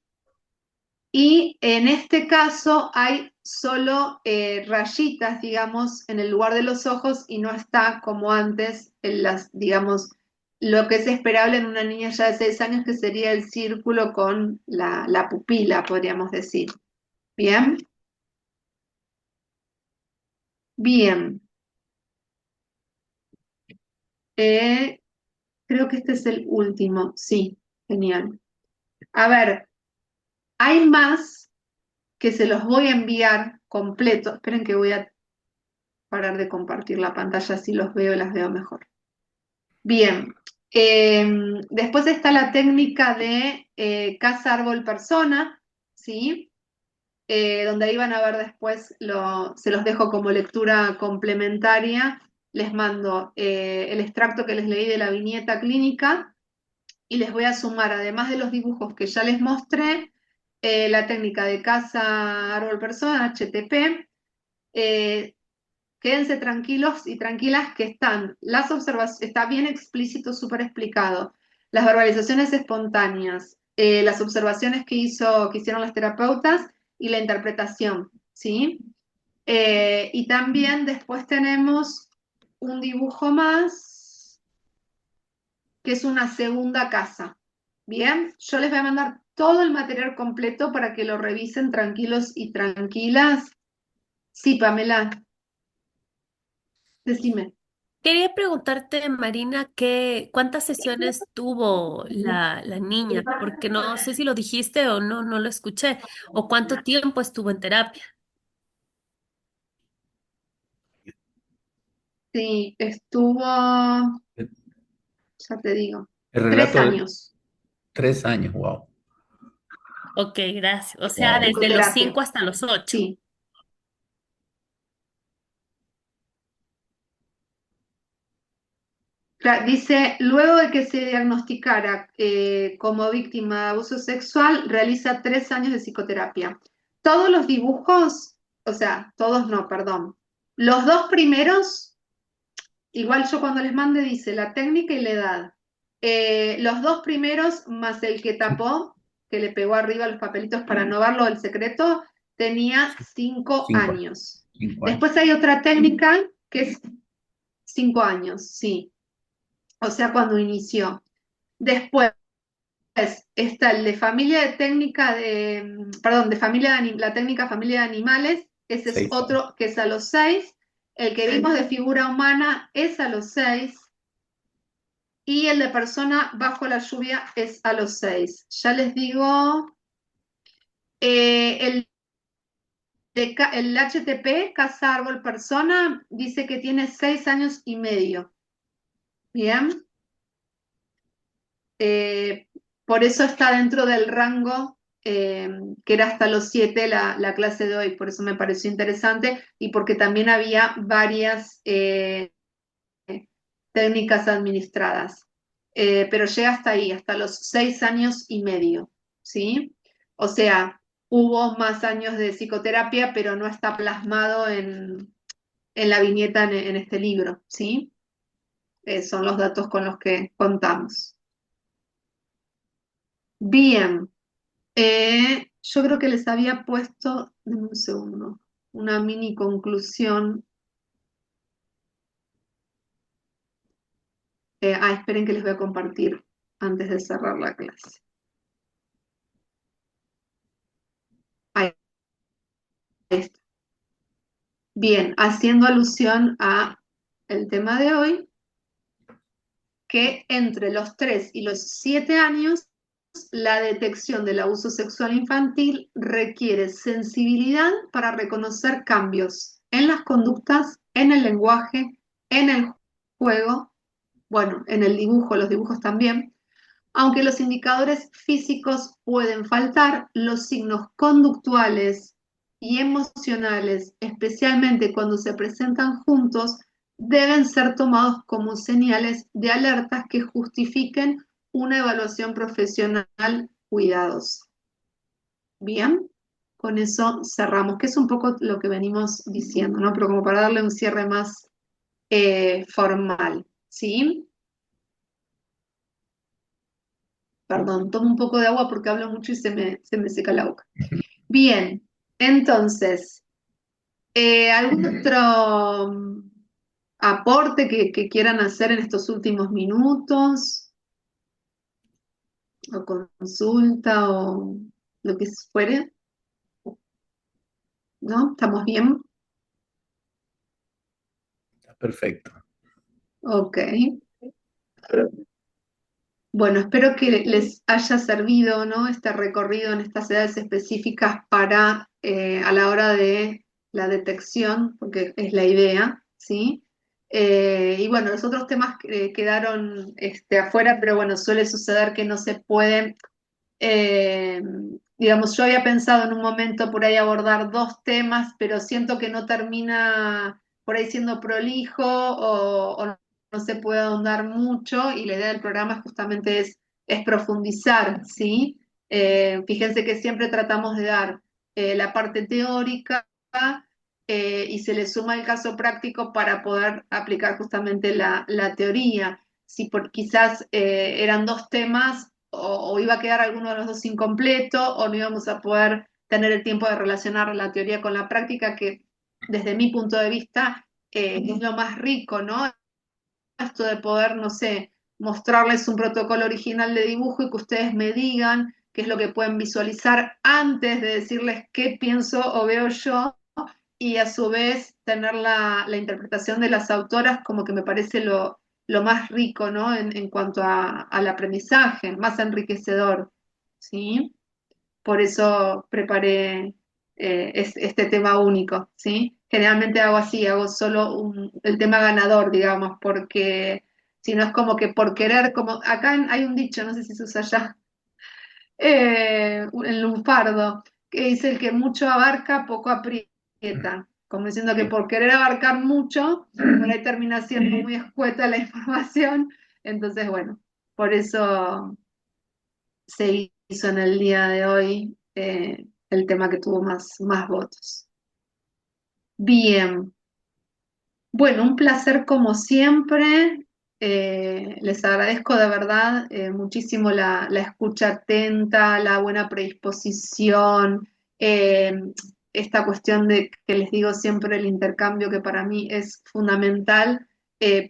y en este caso hay solo rayitas, digamos, en el lugar de los ojos y no está como antes en las, digamos, lo que es esperable en una niña ya de 6 años, que sería el círculo con la pupila, podríamos decir. Bien, bien. Creo que este es el último, sí, genial. A ver, hay más que se los voy a enviar completo. Esperen que voy a parar de compartir la pantalla, así los veo y las veo mejor. Bien, después está la técnica de casa, árbol, persona, ¿sí? Donde ahí van a ver después, se los dejo como lectura complementaria. Les mando el extracto que les leí de la viñeta clínica y les voy a sumar, además de los dibujos que ya les mostré, la técnica de casa, árbol, persona, HTP. Quédense tranquilos y tranquilas que está bien explícito, súper explicado. Las verbalizaciones espontáneas, las observaciones que hicieron los terapeutas y la interpretación, ¿sí? Y también después tenemos un dibujo más, que es una segunda casa. Bien, yo les voy a mandar todo el material completo para que lo revisen tranquilos y tranquilas. Sí, Pamela, decime. Quería preguntarte, Marina, cuántas sesiones tuvo la niña, porque no sé si lo dijiste o no, no lo escuché, o cuánto tiempo estuvo en terapia. Sí, estuvo, ya te digo, El 3 relato de años 3 años, wow. Ok, gracias. O sea, en Wow. desde los psicoterapia. 5 hasta los 8. Sí. Dice, luego de que se diagnosticara como víctima de abuso sexual, realiza 3 años de psicoterapia. Todos los dibujos, o sea, todos no, perdón. Los dos primeros, igual yo cuando les mande dice la técnica y la edad. Los dos primeros, más el que tapó, que le pegó arriba los papelitos para no verlo, el secreto, tenía 5 Cinco, años. 5 años. Después hay otra técnica que es 5 años, sí. O sea, cuando inició. Después está el de familia de técnica de, perdón, de familia la técnica familia de animales, ese es 6 años. otro que es a los 6. El que vimos de figura humana es a los 6. Y el de persona bajo la lluvia es a los 6. Ya les digo, el HTP, casa, árbol, persona, dice que tiene 6 años y medio. Bien. Eh, por eso está dentro del rango que era hasta los 7 la clase de hoy, por eso me pareció interesante y porque también había varias técnicas administradas. Pero llega hasta ahí, hasta los 6 años y medio, ¿sí? O sea, hubo más años de psicoterapia, pero no está plasmado en la viñeta en este libro, ¿sí? Son los datos con los que contamos. Bien. Yo creo que les había puesto, denme un segundo, una mini conclusión. Esperen que les voy a compartir. antes de cerrar la clase. Ahí está. Bien, haciendo alusión a el tema de hoy, que entre los 3 y los 7 años, la detección del abuso sexual infantil requiere sensibilidad para reconocer cambios en las conductas, en el lenguaje, en el juego, bueno, en el dibujo, los dibujos también. Aunque los indicadores físicos pueden faltar, los signos conductuales y emocionales, especialmente cuando se presentan juntos, deben ser tomados como señales de alertas que justifiquen una evaluación profesional cuidadosa. Bien, con eso cerramos, que es un poco lo que venimos diciendo, ¿no? Pero como para darle un cierre más formal, ¿sí? Perdón, tomo un poco de agua porque hablo mucho y se me seca la boca. Bien, entonces, ¿algún otro aporte que quieran hacer en estos últimos minutos? ¿O consulta o lo que fuere? ¿No? ¿Estamos bien? Perfecto. Ok. Bueno, espero que les haya servido, ¿no? Este recorrido en estas edades específicas para a la hora de la detección, porque es la idea, ¿sí? Y bueno, los otros temas quedaron afuera, pero bueno, suele suceder que no se pueden, eh, digamos, yo había pensado en un momento por ahí abordar 2 temas, pero siento que no termina por ahí siendo prolijo o no se puede ahondar mucho y la idea del programa justamente es profundizar, ¿sí? Fíjense que siempre tratamos de dar la parte teórica y se le suma el caso práctico para poder aplicar justamente la teoría. Si quizás eran 2 temas o iba a quedar alguno de los dos incompleto o no íbamos a poder tener el tiempo de relacionar la teoría con la práctica, que desde mi punto de vista es lo más rico, ¿no? Esto de poder, no sé, mostrarles un protocolo original de dibujo y que ustedes me digan qué es lo que pueden visualizar antes de decirles qué pienso o veo yo y a su vez tener la interpretación de las autoras como que me parece lo más rico, ¿no? En cuanto al aprendizaje, más enriquecedor, ¿sí? Por eso preparé este tema único, ¿sí? Generalmente hago así, hago solo el tema ganador, digamos, porque si no es como que por querer, como acá hay un dicho, no sé si se usa allá, el lunfardo, que dice el que mucho abarca, poco aprieta, como diciendo que por querer abarcar mucho, por ahí termina siendo muy escueta la información, entonces bueno, por eso se hizo en el día de hoy el tema que tuvo más votos. Bien, bueno, un placer como siempre. Les agradezco de verdad muchísimo la escucha atenta, la buena predisposición, eh, esta cuestión de que les digo siempre el intercambio que para mí es fundamental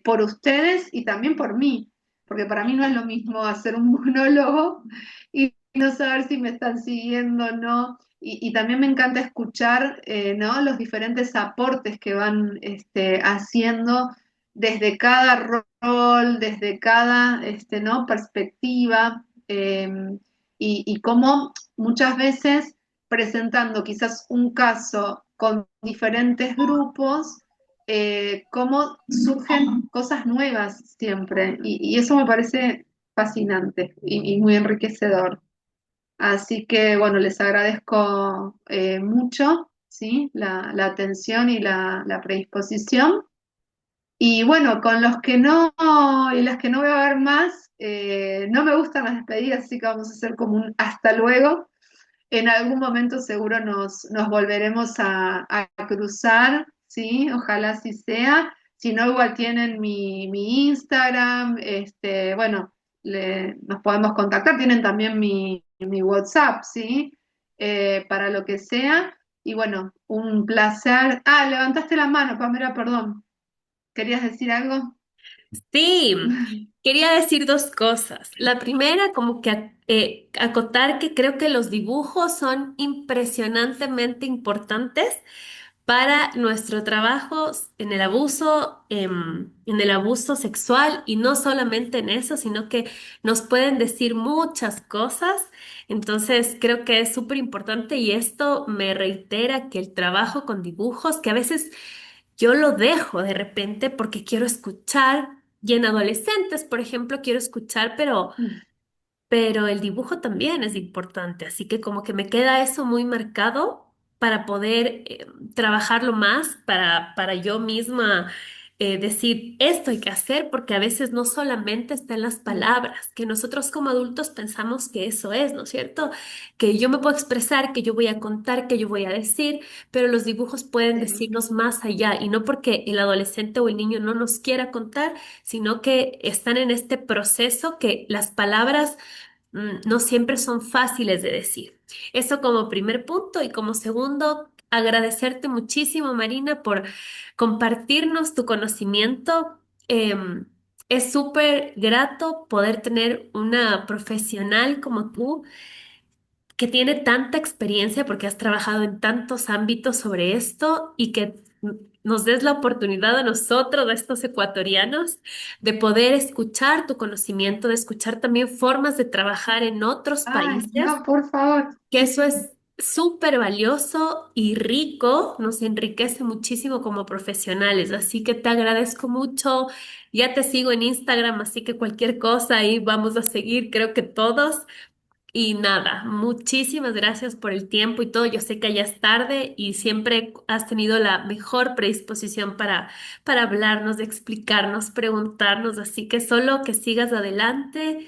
por ustedes y también por mí, porque para mí no es lo mismo hacer un monólogo y no saber si me están siguiendo o no. Y también me encanta escuchar, ¿no? Los diferentes aportes que van haciendo desde cada rol, desde cada ¿no? perspectiva, y cómo muchas veces presentando quizás un caso con diferentes grupos, cómo surgen cosas nuevas siempre. Y eso me parece fascinante y muy enriquecedor. Así que bueno, les agradezco mucho, ¿sí? La atención y la predisposición. Y bueno, con los que no y las que no voy a ver más, no me gustan las despedidas, así que vamos a hacer como un hasta luego. En algún momento seguro nos volveremos a cruzar, ¿sí? Ojalá así sea. Si no, igual tienen mi Instagram, bueno, nos podemos contactar. Tienen también mi WhatsApp, ¿sí? Para lo que sea. Y bueno, un placer. Ah, levantaste la mano, Pamela, perdón. ¿Querías decir algo? Sí, quería decir dos cosas. La primera, como que acotar que creo que los dibujos son impresionantemente importantes para nuestro trabajo en el abuso sexual y no solamente en eso, sino que nos pueden decir muchas cosas. Entonces, creo que es súper importante y esto me reitera que el trabajo con dibujos, que a veces yo lo dejo de repente porque quiero escuchar, y en adolescentes, por ejemplo, quiero escuchar, pero el dibujo también es importante, así que como que me queda eso muy marcado para poder trabajarlo más, para yo misma decir, esto hay que hacer, porque a veces no solamente está en las palabras, que nosotros como adultos pensamos que eso es, ¿no es cierto? Que yo me puedo expresar, que yo voy a contar, que yo voy a decir, pero los dibujos pueden Sí. decirnos más allá, y no porque el adolescente o el niño no nos quiera contar, sino que están en este proceso que las palabras no siempre son fáciles de decir. Eso como primer punto y como segundo, agradecerte muchísimo, Marina, por compartirnos tu conocimiento. Es súper grato poder tener una profesional como tú que tiene tanta experiencia porque has trabajado en tantos ámbitos sobre esto y que nos des la oportunidad a nosotros, a estos ecuatorianos, de poder escuchar tu conocimiento, de escuchar también formas de trabajar en otros Ay, países, no, por favor. que eso es súper valioso y rico, nos enriquece muchísimo como profesionales. Así que te agradezco mucho. Ya te sigo en Instagram, así que cualquier cosa ahí vamos a seguir, creo que todos. Y nada, muchísimas gracias por el tiempo y todo. Yo sé que ya es tarde y siempre has tenido la mejor predisposición para hablarnos, explicarnos, preguntarnos, así que solo que sigas adelante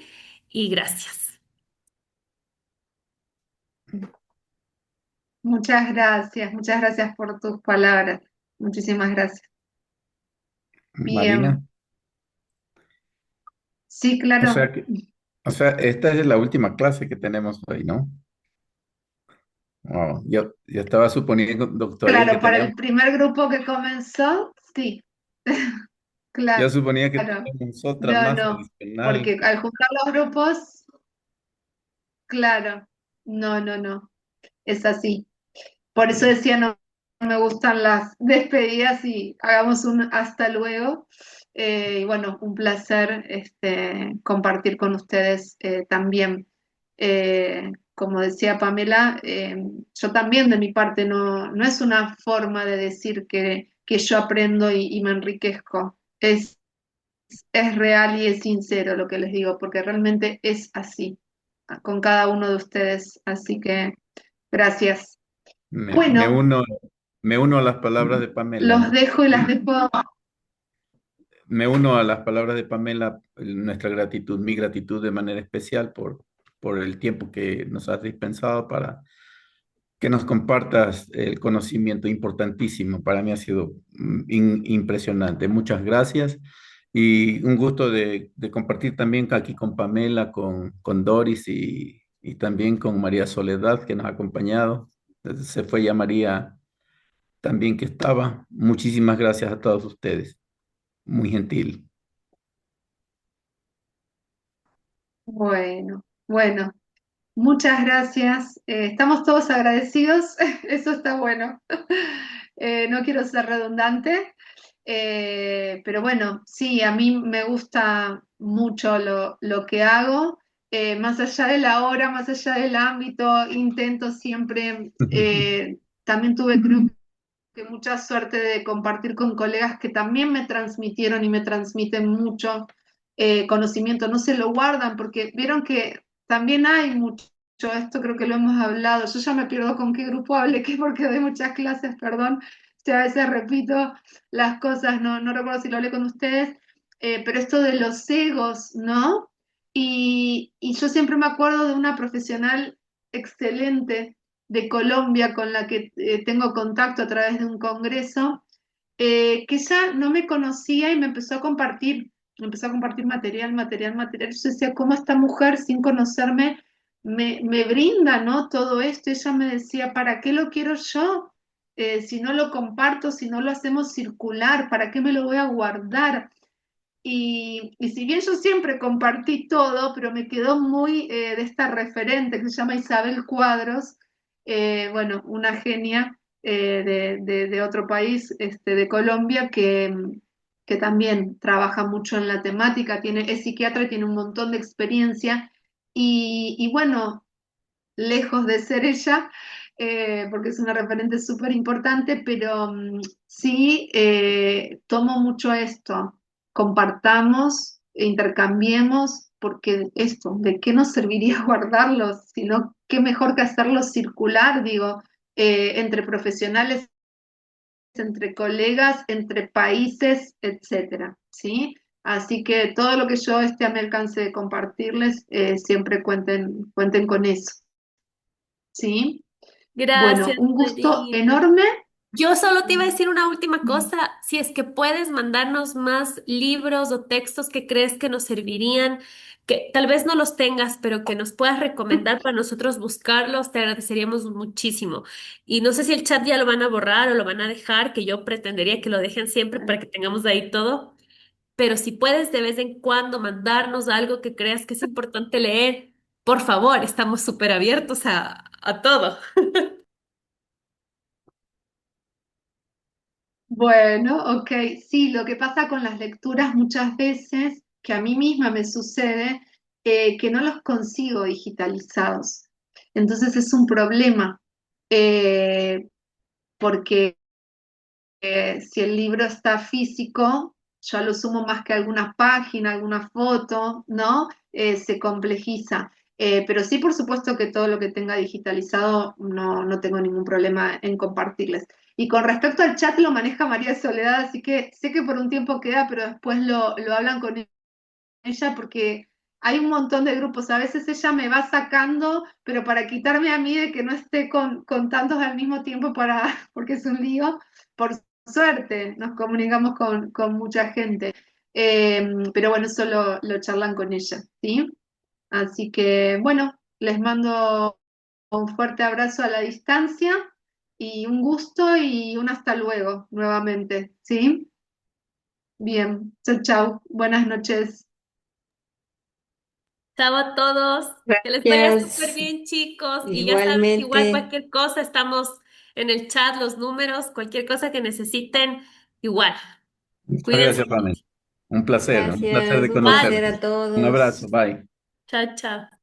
y gracias. Muchas gracias por tus palabras. Muchísimas gracias. Marina. Bien, sí, O claro. sea o sea, esta es la última clase que tenemos hoy, ¿no? Oh, yo estaba suponiendo, doctora, que Claro, para teníamos, el primer grupo que comenzó, sí, yo claro. suponía que teníamos otra No, más no, adicional. porque al juntar los grupos, claro, no, no, no, es así. Por eso decía, no, no me gustan las despedidas y hagamos un hasta luego. Y bueno, un placer compartir con ustedes también. Como decía Pamela, yo también de mi parte no es una forma de decir que yo aprendo y me enriquezco. Es real y es sincero lo que les digo, porque realmente es así con cada uno de ustedes. Así que gracias. Me, me Bueno. uno, me uno a las palabras de Los Pamela. dejo y las dejo. Me uno a las palabras de Pamela, nuestra gratitud, mi gratitud de manera especial por el tiempo que nos has dispensado para que nos compartas el conocimiento importantísimo. Para mí ha sido impresionante. Muchas gracias y un gusto de compartir también aquí con Pamela, con Doris y también con María Soledad que nos ha acompañado. Se fue ya María también que estaba. Muchísimas gracias a todos ustedes. Muy gentil. Bueno, bueno, muchas gracias. Estamos todos agradecidos. Eso está bueno. No quiero ser redundante, pero bueno, sí, a mí me gusta mucho lo que hago. Más allá de la hora, más allá del ámbito, intento siempre, también tuve, creo que mucha suerte de compartir con colegas que también me transmitieron y me transmiten mucho conocimiento, no se lo guardan porque vieron que también hay mucho, esto creo que lo hemos hablado, yo ya me pierdo con qué grupo hablé, que porque doy muchas clases, perdón, si a veces repito las cosas, no recuerdo si lo hablé con ustedes, pero esto de los egos, ¿no? Y yo siempre me acuerdo de una profesional excelente de Colombia con la que tengo contacto a través de un congreso, que ya no me conocía y me empezó a compartir material. Yo decía, ¿cómo esta mujer sin conocerme me brinda, ¿no? Todo esto? Ella me decía, ¿para qué lo quiero yo? Si no lo comparto, si no lo hacemos circular, ¿para qué me lo voy a guardar? Y si bien yo siempre compartí todo, pero me quedó muy de esta referente que se llama Isabel Cuadros, bueno, una genia de otro país, de Colombia, que también trabaja mucho en la temática, es psiquiatra y tiene un montón de experiencia. Y bueno, lejos de ser ella, porque es una referente súper importante, pero sí tomo mucho esto, compartamos, intercambiemos, porque esto, ¿de qué nos serviría guardarlos? Sino qué mejor que hacerlos circular, digo, entre profesionales, entre colegas, entre países, etcétera, ¿sí? Así que todo lo que yo esté a mi alcance de compartirles, siempre cuenten con eso. ¿Sí? Bueno, Gracias, un gusto María. enorme. Yo solo te iba a decir una última cosa. Si es que puedes mandarnos más libros o textos que crees que nos servirían, que tal vez no los tengas, pero que nos puedas recomendar para nosotros buscarlos, te agradeceríamos muchísimo. Y no sé si el chat ya lo van a borrar o lo van a dejar, que yo pretendería que lo dejen siempre para que tengamos ahí todo. Pero si puedes de vez en cuando mandarnos algo que creas que es importante leer, por favor, estamos súper abiertos a todo. Bueno, ok, sí, lo que pasa con las lecturas muchas veces, que a mí misma me sucede, que no los consigo digitalizados. Entonces es un problema, eh, porque si el libro está físico, yo lo sumo más que alguna página, alguna foto, ¿no? Se complejiza. Pero sí, por supuesto que todo lo que tenga digitalizado no tengo ningún problema en compartirles. Y con respecto al chat lo maneja María Soledad, así que sé que por un tiempo queda, pero después lo hablan con ella porque hay un montón de grupos. A veces ella me va sacando, pero para quitarme a mí de que no esté con tantos al mismo tiempo porque es un lío, por suerte nos comunicamos con mucha gente. Pero bueno, eso lo charlan con ella, ¿sí? Así que bueno, les mando un fuerte abrazo a la distancia y un gusto y un hasta luego nuevamente, ¿sí? Bien, chau, chau, buenas noches. Chao a todos, que les vaya súper Gracias. bien, chicos. Y ya sabes, igual Igualmente. cualquier cosa, estamos en el chat, los números, cualquier cosa que necesiten, igual. Muchas Cuídense gracias, Fanny. mucho. Un placer Gracias. de Un placer Igual. conocerte. a Un todos. abrazo, bye. Chao, chao.